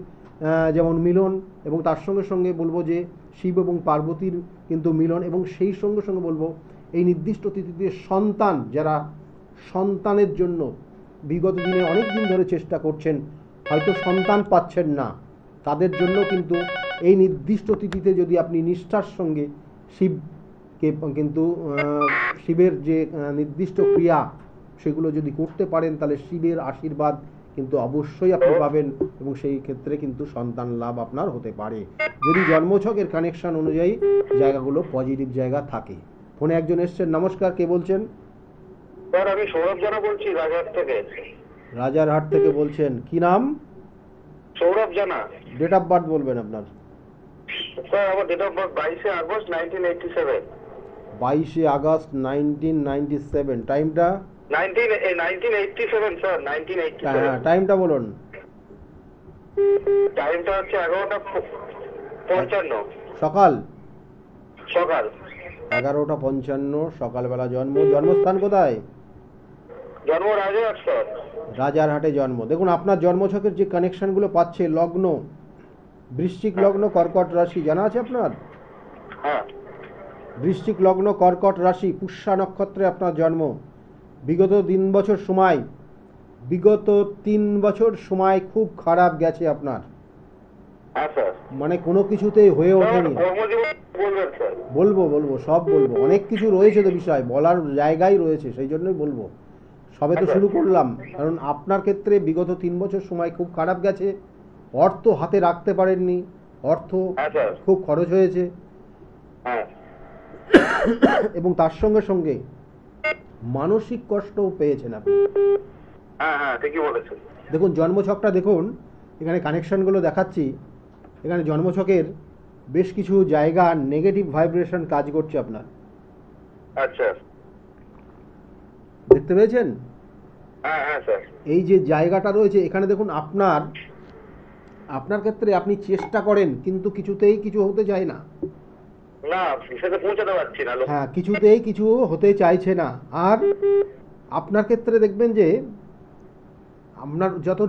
Speaker 1: যেমন মিলন, এবং তার সঙ্গে সঙ্গে বলবো যে শিব এবং পার্বতীর কিন্তু মিলন, এবং সেই সঙ্গে সঙ্গে বলবো এই নির্দিষ্ট তিথিতে সন্তান, যারা সন্তানের জন্য বিগত দিনে অনেক দিন ধরে চেষ্টা করছেন, হয়তো সন্তান পাচ্ছেন না, তাদের জন্য কিন্তু এই নির্দিষ্ট তিথিতে যদি আপনি নিষ্ঠার সঙ্গে শিবকে কিন্তু শিবের যে নির্দিষ্ট ক্রিয়া সেগুলো যদি করতে পারেন, তাহলে শিবের আশীর্বাদ কিন্তু অবশ্যই আপনি পাবেন, এবং সেই ক্ষেত্রে কিন্তু সন্তান লাভ আপনার হতে পারে, যদি জন্মছকের কানেকশন অনুযায়ী জায়গাগুলো পজিটিভ জায়গা থাকে। ফোনে একজন এসছেন, নমস্কার, কে বলছেন?
Speaker 2: স্যার আমি সৌরভ জানা বলছি, রাজারহাট থেকে।
Speaker 1: রাজারহাট থেকে বলছেন, কি নাম?
Speaker 2: সৌরভ জানা।
Speaker 1: ডেট অফ বার্থ বলবেন আপনার?
Speaker 2: স্যার আমার date of birth 22 August 1987।
Speaker 1: 22 August 1997। টাইমটা?
Speaker 2: 1987 স্যার, 1987।
Speaker 1: টাইমটা বলুন।
Speaker 2: টাইমটা হচ্ছে 11:55
Speaker 1: সকাল।
Speaker 2: সকাল
Speaker 1: 11:55 সকালবেলা জন্ম। জন্মস্থান কোথায়?
Speaker 2: জন্ম রাজারহাট স্যার।
Speaker 1: রাজারহাটে জন্ম। দেখুন, আপনার জন্মছকের যে কানেকশনগুলো পাচ্ছে, লগ্ন বৃশ্চিক লগ্ন, কর্কট রাশি, জানা আছে আপনার?
Speaker 2: হ্যাঁ।
Speaker 1: বৃশ্চিক লগ্ন, কর্কট রাশি, পুষ্যা নক্ষত্রে আপনার জন্ম। বিগত 3 বছর সময় খুব খারাপ গেছে আপনার,
Speaker 2: হ্যাঁ স্যার।
Speaker 1: মানে কোনো কিছুতেই হয়ে ওঠেনি।
Speaker 2: বলবেন স্যার?
Speaker 1: বলবো, সব বলবো, অনেক কিছু রয়েছে তো বিষয়, বলার জায়গায় রয়েছে, সেই জন্যই বলবো। সবে তো শুরু করলাম, কারণ আপনার ক্ষেত্রে বিগত 3 বছর সময় খুব খারাপ গেছে, অর্থ হাতে রাখতে পারেননি, অর্থ খুব খরচ হয়েছে, এবং তার সঙ্গে সঙ্গে মানসিক কষ্টও পেয়েছেন আপনি।
Speaker 2: হ্যাঁ ঠিকই বলেছেন।
Speaker 1: দেখুন জন্মছকটা দেখুন, এখানে কানেকশনগুলো দেখাচ্ছি, এখানে জন্মছকের বেশ কিছু জায়গা নেগেটিভ ভাইব্রেশন কাজ করছে আপনার।
Speaker 2: আচ্ছা,
Speaker 1: দেখতে পেয়েছেন?
Speaker 2: হ্যাঁ স্যার।
Speaker 1: এই যে জায়গাটা রয়েছে এখানে দেখুন, আপনার ক্ষেত্রে আপনি চেষ্টা করেন কিন্তু কিছুতেই কিছু হতে চায় না।
Speaker 2: না, সেটা পৌঁছাতে পারছি না।
Speaker 1: হ্যাঁ, কিছুতেই কিছু হতে চাইছে না। আর আপনার ক্ষেত্রে দেখবেন যে আপনার যত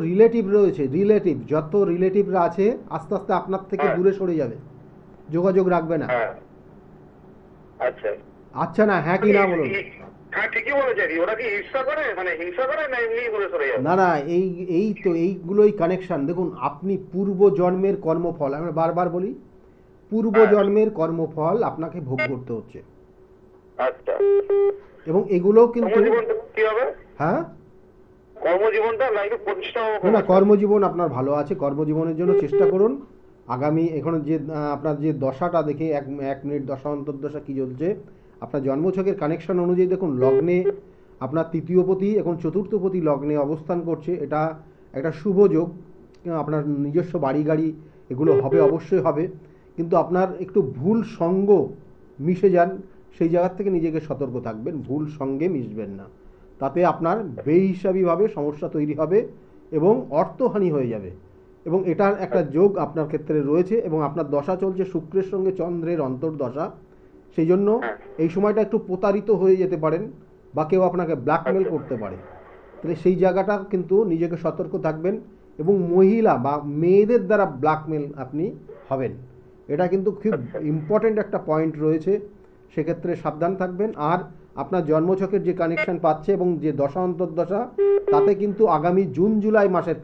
Speaker 1: রিলেটিভরা আছে, আস্তে আস্তে আপনার থেকে দূরে সরে যাবে, যোগাযোগ রাখবে না।
Speaker 2: আচ্ছা।
Speaker 1: আচ্ছা না, হ্যাঁ কি না বলুন?
Speaker 2: হ্যাঁ ঠিকই বলেছে। ওরা কি ঈর্ষা করে, মানে হিংসা করে, না এমনি ঘুরে সরে যায়?
Speaker 1: না না, এই এই তো এইগুলোই কানেকশন। দেখুন, আপনি পূর্ব জন্মের কর্মফল, আমরা বারবার বলি, পূর্ব
Speaker 2: হ্যাঁ।
Speaker 1: জন্মের কর্মফল আপনাকে ভোগ করতে হচ্ছে,
Speaker 2: আচ্ছা,
Speaker 1: এবং এগুলোও কিন্তু।
Speaker 2: কর্মজীবনটা কি হবে?
Speaker 1: হ্যাঁ,
Speaker 2: কর্মজীবনটা লাইফে প্রতিষ্ঠা হবে
Speaker 1: না না,
Speaker 2: কবে?
Speaker 1: কর্মজীবন আপনার ভালো আছে। কর্মজীবনের জন্য চেষ্টা করুন। আগামী এখন যে আপনার যে দশাটা দেখে, এক এক মিনিট দশা অন্তর্দশা কী চলছে আপনার জন্মছকের কানেকশন অনুযায়ী, দেখুন লগ্নে আপনার তৃতীয়পতি এবং চতুর্থপতি লগ্নে অবস্থান করছে। এটা একটা শুভ যোগ। আপনার নিজস্ব বাড়ি গাড়ি এগুলো হবে, অবশ্যই হবে, কিন্তু আপনার একটু ভুল সঙ্গ মিশে যান, সেই জায়গার থেকে নিজেকে সতর্ক থাকবেন, ভুল সঙ্গে মিশবেন না। তাতে আপনার বেহিসাবিভাবে সমস্যা তৈরি হবে এবং অর্থহানি হয়ে যাবে। এবং এটার একটা যোগ আপনার ক্ষেত্রে রয়েছে, এবং আপনার দশা চলছে শুক্রের সঙ্গে চন্দ্রের অন্তর্দশা। সেই জন্য এই সময়টা একটু প্রতারিত হয়ে যেতে পারেন, বা কেউ আপনাকে ব্ল্যাকমেল করতে পারে। তাহলে সেই জায়গাটা কিন্তু নিজেকে সতর্ক থাকবেন, এবং মহিলা বা মেয়েদের দ্বারা ব্ল্যাকমেল আপনি হবেন। এটা কিন্তু খুব ইম্পর্ট্যান্ট একটা পয়েন্ট রয়েছে, সেক্ষেত্রে সাবধান থাকবেন। আর আপনার জন্মছকের যে কানেকশন পাচ্ছে এবং যে দশা অন্তর্দশা, তাতে কিন্তু আগামী জুন জুলাই মাসের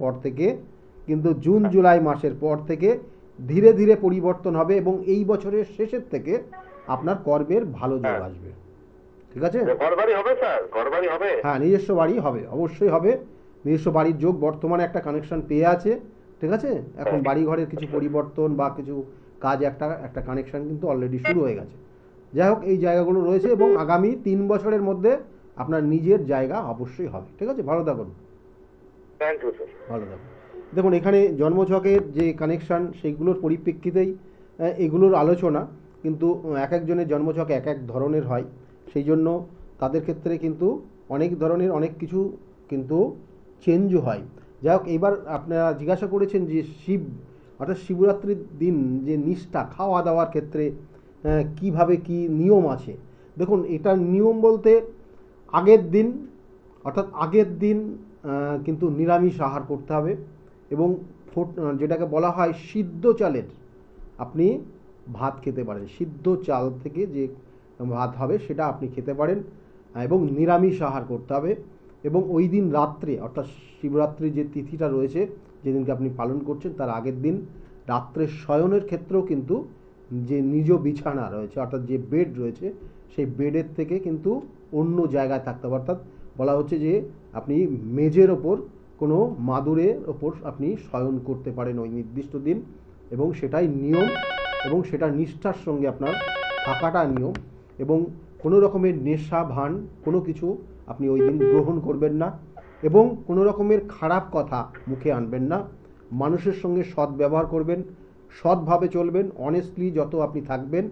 Speaker 1: পর থেকে, ধীরে ধীরে পরিবর্তন হবে, এবং এই বছরের শেষের থেকে আপনার কর্মের ভালো যোগ আসবে। ঠিক আছে?
Speaker 2: ঘরবাড়ি হবে স্যার, ঘরবাড়ি হবে?
Speaker 1: হ্যাঁ, নিজস্ব বাড়ি হবে, অবশ্যই হবে। নিজস্ব বাড়ির যোগ বর্তমানে একটা কানেকশন পেয়ে আছে। ঠিক আছে? এখন বাড়ি ঘরের কিছু পরিবর্তন বা কিছু কাজ, একটা একটা কানেকশন কিন্তু অলরেডি শুরু হয়ে গেছে। যাই হোক, এই জায়গাগুলো রয়েছে, এবং আগামী 3 বছরের মধ্যে আপনার নিজের জায়গা অবশ্যই হবে। ঠিক আছে? ভালো থাকুন।
Speaker 2: Thank you sir.
Speaker 1: ভালো থাকুন। দেখুন, এখানে জন্মছকের যে কানেকশান, সেইগুলোর পরিপ্রেক্ষিতেই এগুলোর আলোচনা, কিন্তু এক একজনের জন্মছক এক এক ধরনের হয়। সেই জন্য তাদের ক্ষেত্রে কিন্তু অনেক ধরনের অনেক কিছু কিন্তু চেঞ্জও হয়। যাই হোক, এইবার আপনারা জিজ্ঞাসা করেছেন যে শিব, অর্থাৎ শিবরাত্রির দিন যে নিষ্ঠা খাওয়া দাওয়ার ক্ষেত্রে কিভাবে কি নিয়ম আছে। দেখুন, এটার নিয়ম বলতে, আগের দিন, অর্থাৎ আগের দিন কিন্তু নিরামিষ আহার করতে হবে, এবং যেটাকে বলা হয় সিদ্ধ চালের আপনি ভাত খেতে পারেন। সিদ্ধ চাল থেকে যে ভাত হবে সেটা আপনি খেতে পারেন, এবং নিরামিষ আহার করতে হবে। এবং ওই দিন রাত্রে, অর্থাৎ শিবরাত্রির যে তিথিটা রয়েছে, যেদিনকে আপনি পালন করছেন, তার আগের দিন রাত্রে শয়নের ক্ষেত্রেও কিন্তু যে নিজ বিছানা রয়েছে, অর্থাৎ যে বেড রয়েছে, সেই বেডের থেকে কিন্তু অন্য জায়গায় থাকতে হবে। অর্থাৎ বলা হচ্ছে যে আপনি মেঝের ওপর কোনো মাদুরের ওপর আপনি শয়ন করতে পারেন ওই নির্দিষ্ট দিন, এবং সেটাই নিয়ম, এবং সেটা নিষ্ঠার সঙ্গে আপনার থাকাটা নিয়ম। এবং কোনো রকমের নেশা ভান কোনো কিছু আপনি ওই দিন গ্রহণ করবেন না, এবং কোনো রকমের খারাপ কথা মুখে আনবেন না। মানুষের সঙ্গে সৎ ব্যবহার করবেন, সৎভাবে চলবেন, অনেস্টলি যত আপনি থাকবেন,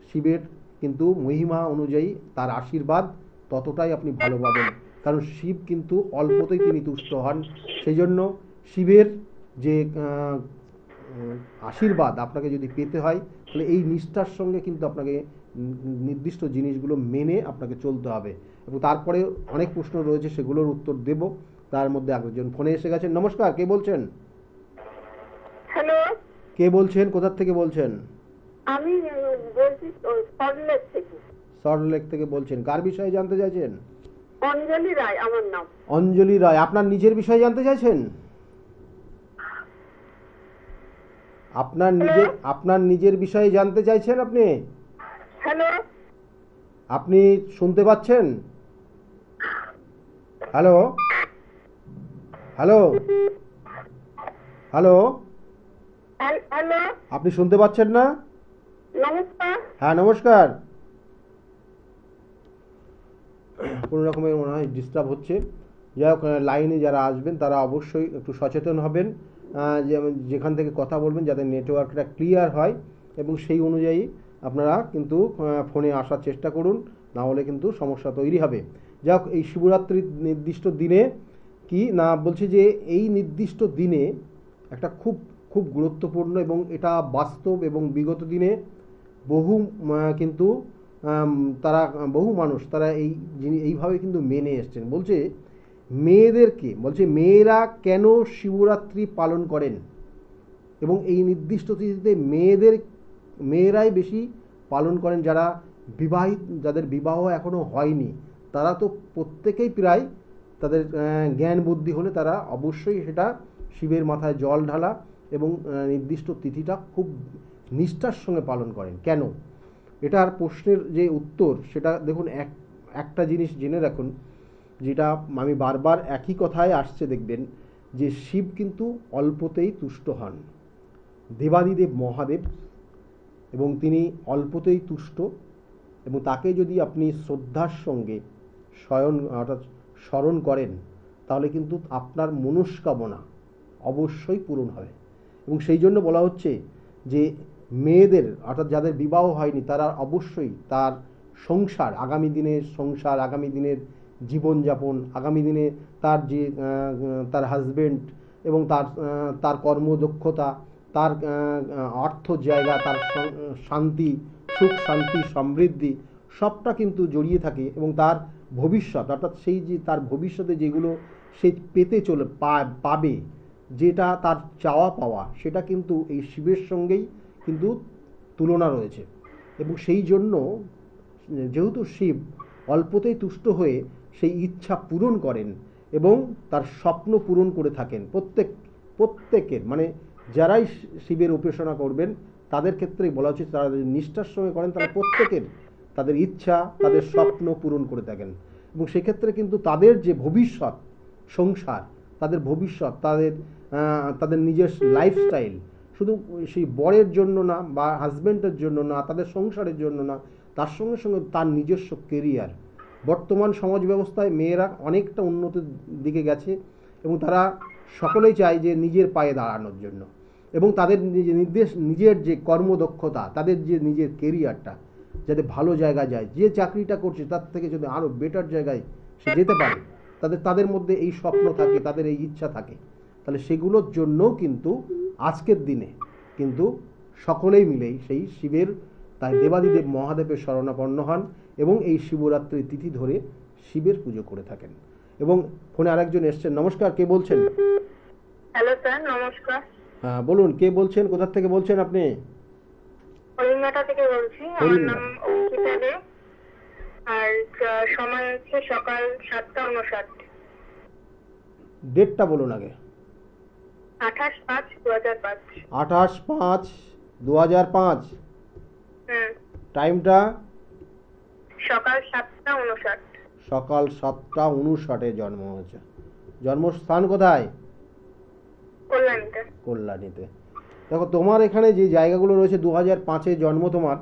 Speaker 1: শিবের কিন্তু মহিমা অনুযায়ী তার আশীর্বাদ ততটাই আপনি ভালো পাবেন। কারণ শিব কিন্তু অল্পতেই তিনি তুষ্ট হন। সেই জন্য শিবের যে আশীর্বাদ আপনাকে যদি পেতে হয়, তাহলে এই নিষ্ঠার সঙ্গে কিন্তু আপনাকে নির্দিষ্ট জিনিসগুলো মেনে আপনাকে চলতে হবে। এবং তারপরে অনেক প্রশ্ন রয়েছে, সেগুলোর উত্তর দেব। তার মধ্যে একজন ফোনে এসে গেছেন। নমস্কার, কে বলছেন?
Speaker 3: হ্যালো,
Speaker 1: কে বলছেন, কোথার থেকে বলছেন?
Speaker 3: আমি বলছি সল্টলেক থেকে।
Speaker 1: সল্টলেক থেকে বলছেন, কার বিষয়ে জানতে চাইছেন?
Speaker 3: অঞ্জলি রায় আমার নাম।
Speaker 1: অঞ্জলি রায়, আপনার নিজের বিষয়ে জানতে চাইছেন? আপনার নিজের বিষয়ে জানতে চাইছেন আপনি?
Speaker 3: হ্যালো,
Speaker 1: আপনি শুনতে পাচ্ছেন? হ্যালো, হ্যালো, হ্যালো,
Speaker 3: হ্যালো,
Speaker 1: আপনি শুনতে পাচ্ছেন না?
Speaker 3: নমস্কার।
Speaker 1: হ্যাঁ, নমস্কার। কোনো রকমের মনে হয় ডিস্টার্ব হচ্ছে। যাই হোক, লাইনে যারা আসবেন তারা অবশ্যই একটু সচেতন হবেন, যেখান থেকে কথা বলবেন যাতে নেটওয়ার্কটা ক্লিয়ার হয়, এবং সেই অনুযায়ী আপনারা কিন্তু ফোনে আসার চেষ্টা করুন, না হলে কিন্তু সমস্যা তৈরি হবে। যাই হোক, এই শিবরাত্রির নির্দিষ্ট দিনে কি না বলছি যে এই নির্দিষ্ট দিনে একটা খুব খুব গুরুত্বপূর্ণ, এবং এটা বাস্তব, এবং বিগত দিনে বহু কিন্তু তারা, বহু মানুষ তারা এইভাবে কিন্তু মেনে এসছেন। বলছে মেয়েরা কেন শিবরাত্রি পালন করেন, এবং এই নির্দিষ্ট তিথিতে মেয়েরাই বেশি পালন করেন, যারা বিবাহিত, যাদের বিবাহ এখনও হয়নি, তারা তো প্রত্যেকেই প্রায় তাদের জ্ঞান বুদ্ধি হলে তারা অবশ্যই সেটা শিবের মাথায় জল ঢালা এবং নির্দিষ্ট তিথিটা খুব নিষ্ঠার সঙ্গে পালন করেন। কেন? এটার প্রশ্নের যে উত্তর সেটা দেখুন, একটা জিনিস জেনে রাখুন, যেটা আমি বারবার একই কথায় আসছে, দেখবেন যে শিব কিন্তু অল্পতেই তুষ্ট হন, দেবাদিদেব মহাদেব, এবং তিনি অল্পতেই তুষ্ট, এবং তাকে যদি আপনি শ্রদ্ধার সঙ্গে অর্থাৎ স্মরণ করেন তাহলে কিন্তু আপনার মনস্কামনা অবশ্যই পূরণ হবে। এবং সেই জন্য বলা হচ্ছে যে মেয়েদের অর্থাৎ যাদের বিবাহ হয়নি তারা অবশ্যই তার সংসার, আগামী দিনের সংসার, আগামী দিনের জীবনযাপন, আগামী দিনে তার যে তার হাজবেন্ড এবং তার কর্মদক্ষতা, তার অর্থ জায়গা, তার শান্তি, সুখ শান্তি সমৃদ্ধি সবটা কিন্তু জড়িয়ে থাকে, এবং তার ভবিষ্যৎ অর্থাৎ সেই যে তার ভবিষ্যতে যেগুলো সে পেতে পাবে, যেটা তার চাওয়া পাওয়া, সেটা কিন্তু এই শিবের সঙ্গেই কিন্তু তুলনা রয়েছে। এবং সেই জন্য যেহেতু শিব অল্পতেই তুষ্ট হয়ে সেই ইচ্ছা পূরণ করেন এবং তার স্বপ্ন পূরণ করে থাকেন প্রত্যেকের, মানে যারাই শিবের উপাসনা করবেন তাদের ক্ষেত্রেই বলা উচিত, তারা যদি নিষ্ঠার সঙ্গে করেন তারা প্রত্যেকের তাদের ইচ্ছা, তাদের স্বপ্ন পূরণ করে থাকেন। এবং সেক্ষেত্রে কিন্তু তাদের যে ভবিষ্যৎ সংসার, তাদের ভবিষ্যৎ, তাদের নিজের লাইফস্টাইল, শুধু সেই বরের জন্য না বা হাজব্যান্ডের জন্য না, তাদের সংসারের জন্য না, তার সঙ্গে সঙ্গে তার নিজস্ব কেরিয়ার। বর্তমান সমাজ ব্যবস্থায় মেয়েরা অনেকটা উন্নতির দিকে গেছে এবং তারা সকলেই চায় যে নিজের পায়ে দাঁড়ানোর জন্য, এবং তাদের নিজের যে কর্মদক্ষতা, তাদের যে নিজের কেরিয়ারটা যাতে ভালো জায়গায় যায়, যে চাকরিটা করছে তার থেকে যদি আরও বেটার জায়গায় সে যেতে পারে, তাদের মধ্যে এই স্বপ্ন থাকে, তাদের এই ইচ্ছা থাকে, তাহলে সেগুলোর জন্যও কিন্তু আজকের দিনে কিন্তু সকলেই মিলেই সেই শিবের, তাই দেবাদিদেব মহাদেবের শরণাপন্ন হন এবং এই শিবরাত্রি তিথি ধরে শিবের পুজো করে থাকেন। এবং ফোনে আরেকজন এসছেন। নমস্কার, কে বলছেন?
Speaker 3: হ্যালো স্যার, নমস্কার।
Speaker 1: হ্যাঁ বলুন, কে বলছেন, কোথা থেকে বলছেন আপনি?
Speaker 3: হরিণঘাটা থেকে বলছি। আমার নাম অঙ্কিতা দে, আর সময় হচ্ছে সকাল 7:59।
Speaker 1: ডেটটা বলুন আগে।
Speaker 3: 28/5/2005।
Speaker 1: 28/5/2005। টাইমটা?
Speaker 3: সকাল 7:59।
Speaker 1: সকাল 7:59 জন্ম হয়েছে। জন্মস্থান কোথায়?
Speaker 3: কল্যাণীতে।
Speaker 1: কল্যাণীতে। দেখো তোমার এখানে যে জায়গাগুলো রয়েছে, 2005-এ জন্ম তোমার।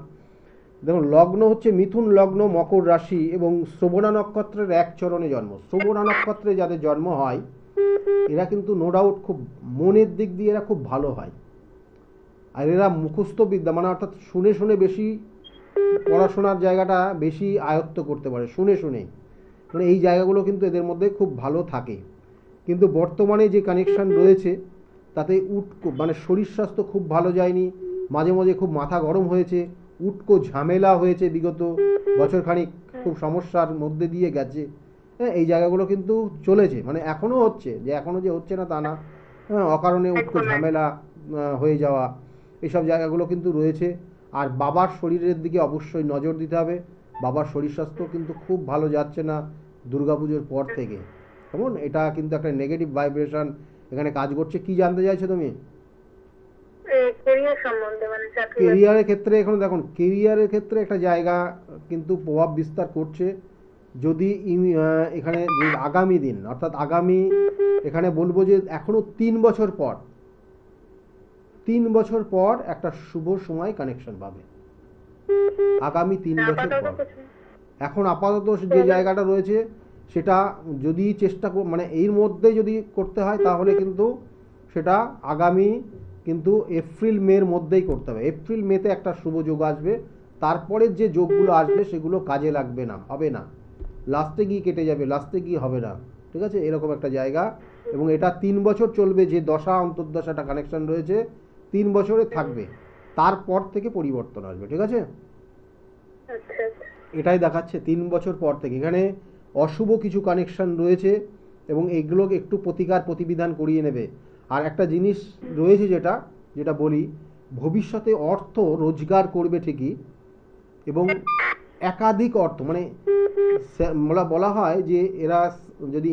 Speaker 1: দেখুন লগ্ন হচ্ছে মিথুন লগ্ন, মকর রাশি এবং শ্রবণা নক্ষত্রের এক চরণে জন্ম। শ্রবণা নক্ষত্রে যাদের জন্ম হয় এরা কিন্তু নো ডাউট খুব মনের দিক দিয়ে এরা খুব ভালো হয়, আর এরা মুখস্থ বিদ্যা মানে অর্থাৎ শুনে শুনে বেশি পড়াশোনার জায়গাটা বেশি আয়ত্ত করতে পারে, শুনে শুনে, মানে এই জায়গাগুলো কিন্তু এদের মধ্যে খুব ভালো থাকে। কিন্তু বর্তমানে যে কানেকশান রয়েছে তাতে মানে শরীর স্বাস্থ্য খুব ভালো যায়নি, মাঝে মাঝে খুব মাথা গরম হয়েছে, উটকো ঝামেলা হয়েছে, বিগত বছরখানিক খুব সমস্যার মধ্যে দিয়ে গেছে। হ্যাঁ, এই জায়গাগুলো কিন্তু চলেছে, মানে এখনও হচ্ছে, যে এখনও যে হচ্ছে না তা না, হ্যাঁ, অকারণে উটকো ঝামেলা হয়ে যাওয়া, এইসব জায়গাগুলো কিন্তু রয়েছে। আর বাবার শরীরের দিকে অবশ্যই নজর দিতে হবে। বাবার শরীর স্বাস্থ্য কিন্তু খুব ভালো যাচ্ছে না দুর্গাপুজোর পর থেকে, কেমন এটা কিন্তু একটা নেগেটিভ ভাইব্রেশন এখানে কাজ করছে। কি জানতে চাইছো তুমি?
Speaker 3: ক্যারিয়ার সম্বন্ধে, মানে চাকরি।
Speaker 1: কেরিয়ারের ক্ষেত্রে এখন দেখুন, কেরিয়ারের ক্ষেত্রে একটা জায়গা কিন্তু প্রভাব বিস্তার করছে। যদি এখানে যে আগামী দিন অর্থাৎ আগামী, এখানে বলবো যে এখনো 3 বছর পর একটা শুভ সময় কানেকশন পাবে, আগামী 3 বছর পর। এখন আপাতত যে জায়গাটা রয়েছে সেটা যদি চেষ্টা মানে এর মধ্যে যদি করতে হয় তাহলে কিন্তু সেটা আগামী কিন্তু এপ্রিল মের মধ্যেই করতে হবে। এপ্রিল মেতে একটা শুভ যোগ আসবে, তারপরে যে যোগগুলো আসবে সেগুলো কাজে লাগবে না, হবে না, লাস্টে গিয়ে কেটে যাবে, লাস্টে গিয়ে হবে না, ঠিক আছে, এরকম একটা জায়গা। এবং এটা 3 বছর চলবে, যে দশা অন্তর্দশাটা কানেকশন রয়েছে 3 বছরে থাকবে, তারপর থেকে পরিবর্তন আসবে, ঠিক আছে। এটাই দেখাচ্ছে 3 বছর পর থেকে এখানে অশুভ কিছু কানেকশন রয়েছে এবং এগুলোকে একটু প্রতিবিধান করিয়ে নেবে। আর একটা জিনিস রয়েছে যেটা বলি, ভবিষ্যতে অর্থ রোজগার করবে ঠিকই, এবং একাধিক অর্থ, মানে বলা হয় যে এরা যদি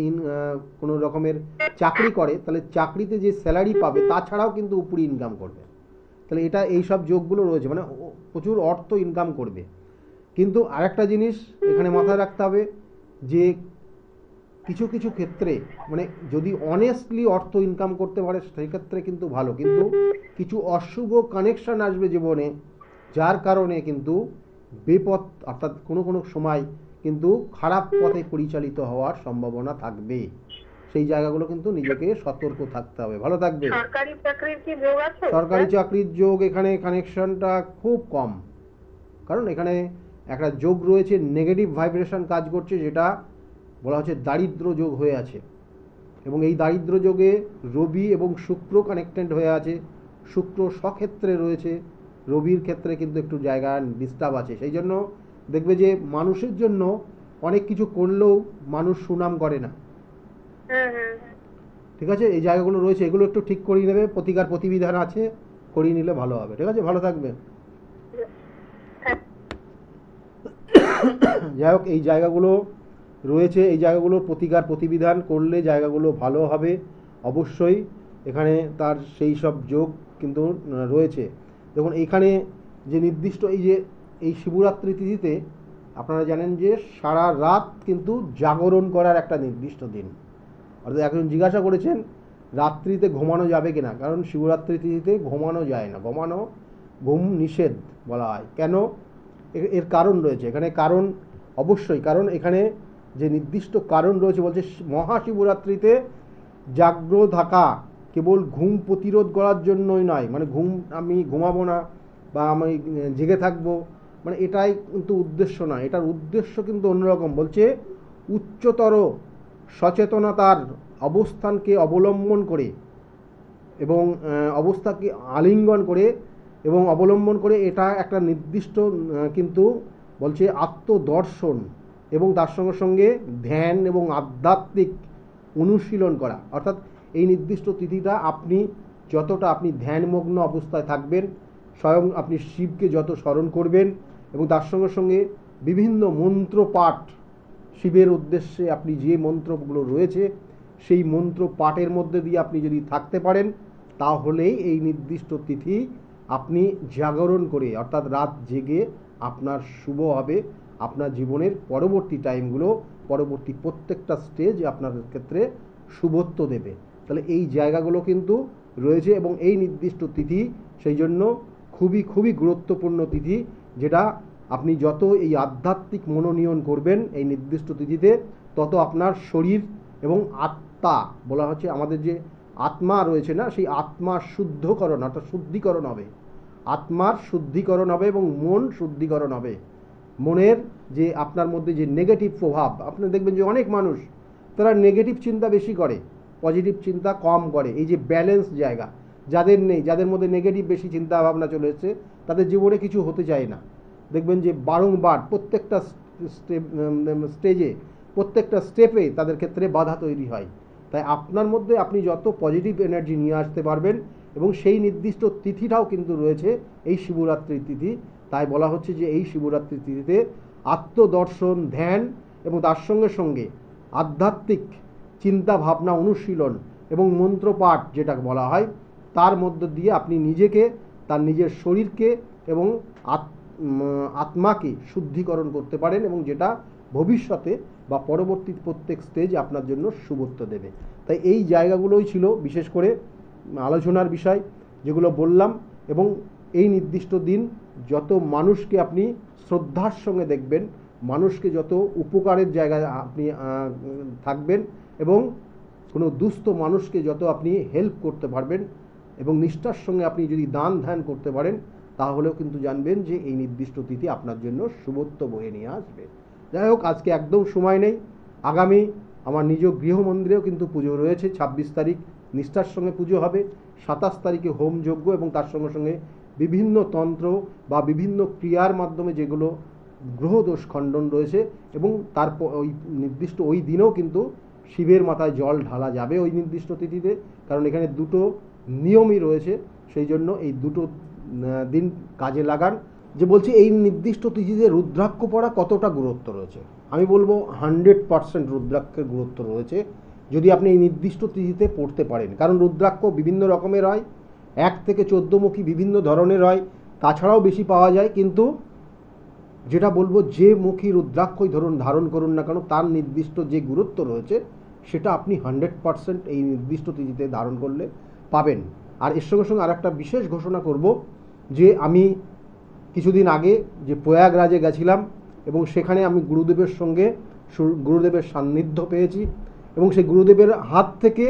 Speaker 1: কোনো রকমের চাকরি করে তাহলে চাকরিতে যে স্যালারি পাবে তাছাড়াও কিন্তু উপরি ইনকাম করবে। তাহলে এটা এই সব যোগগুলো রয়েছে, মানে প্রচুর অর্থ ইনকাম করবে। কিন্তু আরেকটা জিনিস এখানে মাথায় রাখতে হবে যে কিছু কিছু ক্ষেত্রে মানে যদি অনেস্টলি অর্থ ইনকাম করতে পারে সেই ক্ষেত্রে কিন্তু ভালো, কিন্তু কিছু অশুভ কানেকশন আসবে জীবনে, যার কারণে কিন্তু বিপদ অর্থাৎ কোনো কোনো সময় কিন্তু খারাপ পথে পরিচালিত হওয়ার সম্ভাবনা থাকবে। সেই জায়গাগুলো কিন্তু নিজেকে সতর্ক থাকতে হবে। ভালো থাকবে।
Speaker 3: সরকারি চাকরির কি যোগ আছে?
Speaker 1: সরকারি চাকরির যোগ এখানে কানেকশনটা খুব কম, কারণ এখানে একটা যোগ রয়েছে, নেগেটিভ ভাইব্রেশন কাজ করছে, যেটা বলা হচ্ছে দারিদ্র যোগ হয়ে আছে। এবং এই দারিদ্র যোগে রবি এবং শুক্র কানেক্টেড হয়ে আছে। শুক্র স্বক্ষেত্রে রয়েছে, রবির ক্ষেত্রে কিন্তু একটু জায়গা ডিস্টার্ব আছে। সেই জন্য দেখবে যে মানুষের জন্য অনেক কিছু করলেও মানুষ সুনাম করে না। ঠিক আছে, এই জায়গাগুলো রয়েছে, এগুলো একটু ঠিক করিয়ে নেবে, প্রতিকার প্রতিবিধান আছে, করিয়ে নিলে ভালো হবে। ঠিক আছে, ভালো থাকবে। যাই হোক, এই জায়গাগুলো রয়েছে, এই জায়গাগুলোর প্রতিকার প্রতিবিধান করলে জায়গাগুলো ভালো হবে অবশ্যই। এখানে তার সেই সব যোগ কিন্তু রয়েছে। দেখুন এইখানে যে নির্দিষ্ট এই শিবরাত্রি তিথিতে আপনারা জানেন যে সারা রাত কিন্তু জাগরণ করার একটা নির্দিষ্ট দিন। অর্থাৎ একজন জিজ্ঞাসা করেছেন রাত্রিতে ঘুমানো যাবে কিনা, কারণ শিবরাত্রি তিথিতে ঘুমানো যায় না, ঘুম নিষেধ বলা হয়। কেন? এর কারণ রয়েছে এখানে, কারণ অবশ্যই, কারণ এখানে যে নির্দিষ্ট কারণ রয়েছে, বলছে মহাশিবরাত্রিতে জাগ্র থাকা কেবল ঘুম প্রতিরোধ করার জন্যই নয়, মানে আমি ঘুমাবো না বা আমি জেগে থাকবো, মানে এটাই কিন্তু উদ্দেশ্য নয়। এটার উদ্দেশ্য কিন্তু অন্যরকম। বলছে উচ্চতর সচেতনতার অবস্থানকে অবলম্বন করে এবং অবস্থাকে আলিঙ্গন করে এবং অবলম্বন করে এটা একটা নির্দিষ্ট কিন্তু বলছে আত্মদর্শন এবং তার সঙ্গে সঙ্গে ধ্যান এবং আধ্যাত্মিক অনুশীলন করা। অর্থাৎ এই নির্দিষ্ট তিথিটা যতটা আপনি ধ্যানমগ্ন অবস্থায় থাকবেন, স্বয়ং আপনি শিবকে যত স্মরণ করবেন এবং তার সঙ্গে সঙ্গে বিভিন্ন মন্ত্র পাঠ, শিবের উদ্দেশ্যে আপনি যে মন্ত্রগুলো রয়েছে সেই মন্ত্র পাঠের মধ্যে দিয়ে আপনি যদি থাকতে পারেন, তাহলেই এই নির্দিষ্ট তিথি আপনি জাগরণ করে অর্থাৎ রাত জেগে আপনার শুভ হবে। আপনার জীবনের পরবর্তী টাইমগুলো, পরবর্তী প্রত্যেকটা স্টেজ আপনার ক্ষেত্রে শুভত্ব দেবে। তাহলে এই জায়গাগুলো কিন্তু রয়েছে এবং এই নির্দিষ্ট তিথি সেই জন্য খুবই খুবই গুরুত্বপূর্ণ তিথি, যেটা আপনি যত এই আধ্যাত্মিক মনোনিয়ন করবেন এই নির্দিষ্ট তিথিতে, তত আপনার শরীর এবং আত্মা, বলা হচ্ছে আমাদের যে আত্মা রয়েছে না, সেই আত্মার শুদ্ধকরণ অর্থাৎ শুদ্ধিকরণ হবে, আত্মার শুদ্ধিকরণ হবে এবং মন শুদ্ধিকরণ হবে। মনের যে আপনার মধ্যে যে নেগেটিভ প্রভাব, আপনি দেখবেন যে অনেক মানুষ তারা নেগেটিভ চিন্তা বেশি করে, পজিটিভ চিন্তা কম করে। এই যে ব্যালেন্স জায়গা যাদের নেই, যাদের মধ্যে নেগেটিভ বেশি চিন্তা ভাবনা চলে এসেছে, তাদের জীবনে কিছু হতে চায় না। দেখবেন যে বারংবার প্রত্যেকটা স্টেজে, প্রত্যেকটা স্টেপে তাদের ক্ষেত্রে বাধা তৈরি হয়। তাই আপনার মধ্যে আপনি যত পজিটিভ এনার্জি নিয়ে আসতে পারবেন, এবং সেই নির্দিষ্ট তিথিটাও কিন্তু রয়েছে এই শিবরাত্রির তিথি। তাই বলা হচ্ছে যে এই শিবরাত্রির তিথিতে আত্মদর্শন, ধ্যান এবং তার সঙ্গে সঙ্গে আধ্যাত্মিক চিন্তা ভাবনা অনুশীলন এবং মন্ত্রপাঠ যেটা বলা হয়, তার মধ্য দিয়ে আপনি নিজেকে, তার নিজের শরীরকে এবং আত্মাকে শুদ্ধিকরণ করতে পারেন, এবং যেটা ভবিষ্যতে বা পরবর্তী প্রত্যেক স্টেজ আপনার জন্য শুভত্ব দেবে। তাই এই জায়গাগুলোই ছিল বিশেষ করে আলোচনার বিষয় যেগুলো বললাম। এবং এই নির্দিষ্ট দিন যত মানুষকে আপনি শ্রদ্ধার সঙ্গে দেখবেন, মানুষকে যত উপকারের জায়গায় আপনি থাকবেন এবং কোনো দুস্থ মানুষকে যত আপনি হেল্প করতে পারবেন এবং নিষ্ঠার সঙ্গে আপনি যদি দান ধ্যান করতে পারেন, তাহলেও কিন্তু জানবেন যে এই নির্দিষ্ট তিথি আপনার জন্য শুভত্ব বয়ে নিয়ে আসবে। যাই হোক, আজকে একদম সময় নেই। আগামী আমার নিজ গৃহমন্দিরেও কিন্তু পুজো রয়েছে। 26 তারিখ নিষ্ঠার সঙ্গে পুজো হবে, 27 তারিখে হোম যজ্ঞ এবং তার সঙ্গে সঙ্গে বিভিন্ন তন্ত্র বা বিভিন্ন ক্রিয়ার মাধ্যমে যেগুলো গ্রহদোষ খণ্ডন রয়েছে, এবং তারপর ওই নির্দিষ্ট ওই দিনেও কিন্তু শিবের মাথায় জল ঢালা যাবে ওই নির্দিষ্ট তিথিতে, কারণ এখানে দুটো নিয়মই রয়েছে। সেই জন্য এই দুটো দিন কাজে লাগান। যে বলছি এই নির্দিষ্ট তিথিতে রুদ্রাক্ষ পড়া কতটা গুরুত্ব রয়েছে। আমি বলবো 100% রুদ্রাক্ষের গুরুত্ব রয়েছে যদি আপনি এই নির্দিষ্ট তিথিতে পড়তে পারেন। কারণ রুদ্রাক্ষ বিভিন্ন রকমের হয়, 1 থেকে 14 মুখী বিভিন্ন ধরনের হয়, তাছাড়াও বেশি পাওয়া যায়। কিন্তু যেটা বলবো, যে মুখী রুদ্রাক্ষই ধরুন ধারণ করুন না কেন, তার নির্দিষ্ট যে গুরুত্ব রয়েছে সেটা আপনি 100% এই নির্দিষ্ট তিথিতে ধারণ করলে পাবেন। আর এর সঙ্গে সঙ্গে আরেকটা বিশেষ ঘোষণা করব যে আমি কিছুদিন আগে যে প্রয়াগরাজে গেছিলাম এবং সেখানে আমি গুরুদেবের সঙ্গে গুরুদেবের সান্নিধ্য পেয়েছি এবং সেই গুরুদেবের হাত থেকে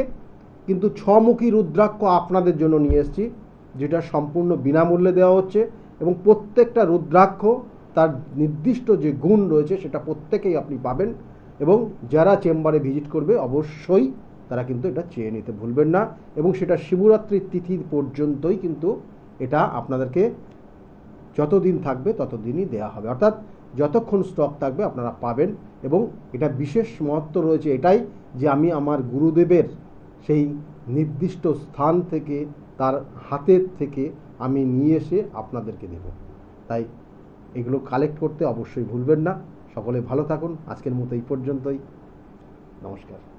Speaker 1: কিন্তু 6 মুখী রুদ্রাক্ষ আপনাদের জন্য নিয়ে এসেছি, যেটা সম্পূর্ণ বিনামূল্যে দেওয়া হচ্ছে এবং প্রত্যেকটা রুদ্রাক্ষ তার নির্দিষ্ট যে গুণ রয়েছে সেটা প্রত্যেকেই আপনি পাবেন। এবং যারা চেম্বারে ভিজিট করবে অবশ্যই তারা কিন্তু এটা চেয়ে নিতে ভুলবেন না এবং সেটা শিবরাত্রির তিথি পর্যন্তই কিন্তু এটা আপনাদেরকে যতদিন থাকবে ততদিনই দেয়া হবে, অর্থাৎ যতক্ষণ স্টক থাকবে আপনারা পাবেন। এবং এটা বিশেষ মহত্ব রয়েছে এটাই যে আমি আমার গুরুদেবের সেই নির্দিষ্ট স্থান থেকে, তার হাতের থেকে আমি নিয়ে এসে আপনাদেরকে দেব। তাই এগুলো কালেক্ট করতে অবশ্যই ভুলবেন না। সকলে ভালো থাকুন। আজকের মতো এই পর্যন্তই। নমস্কার।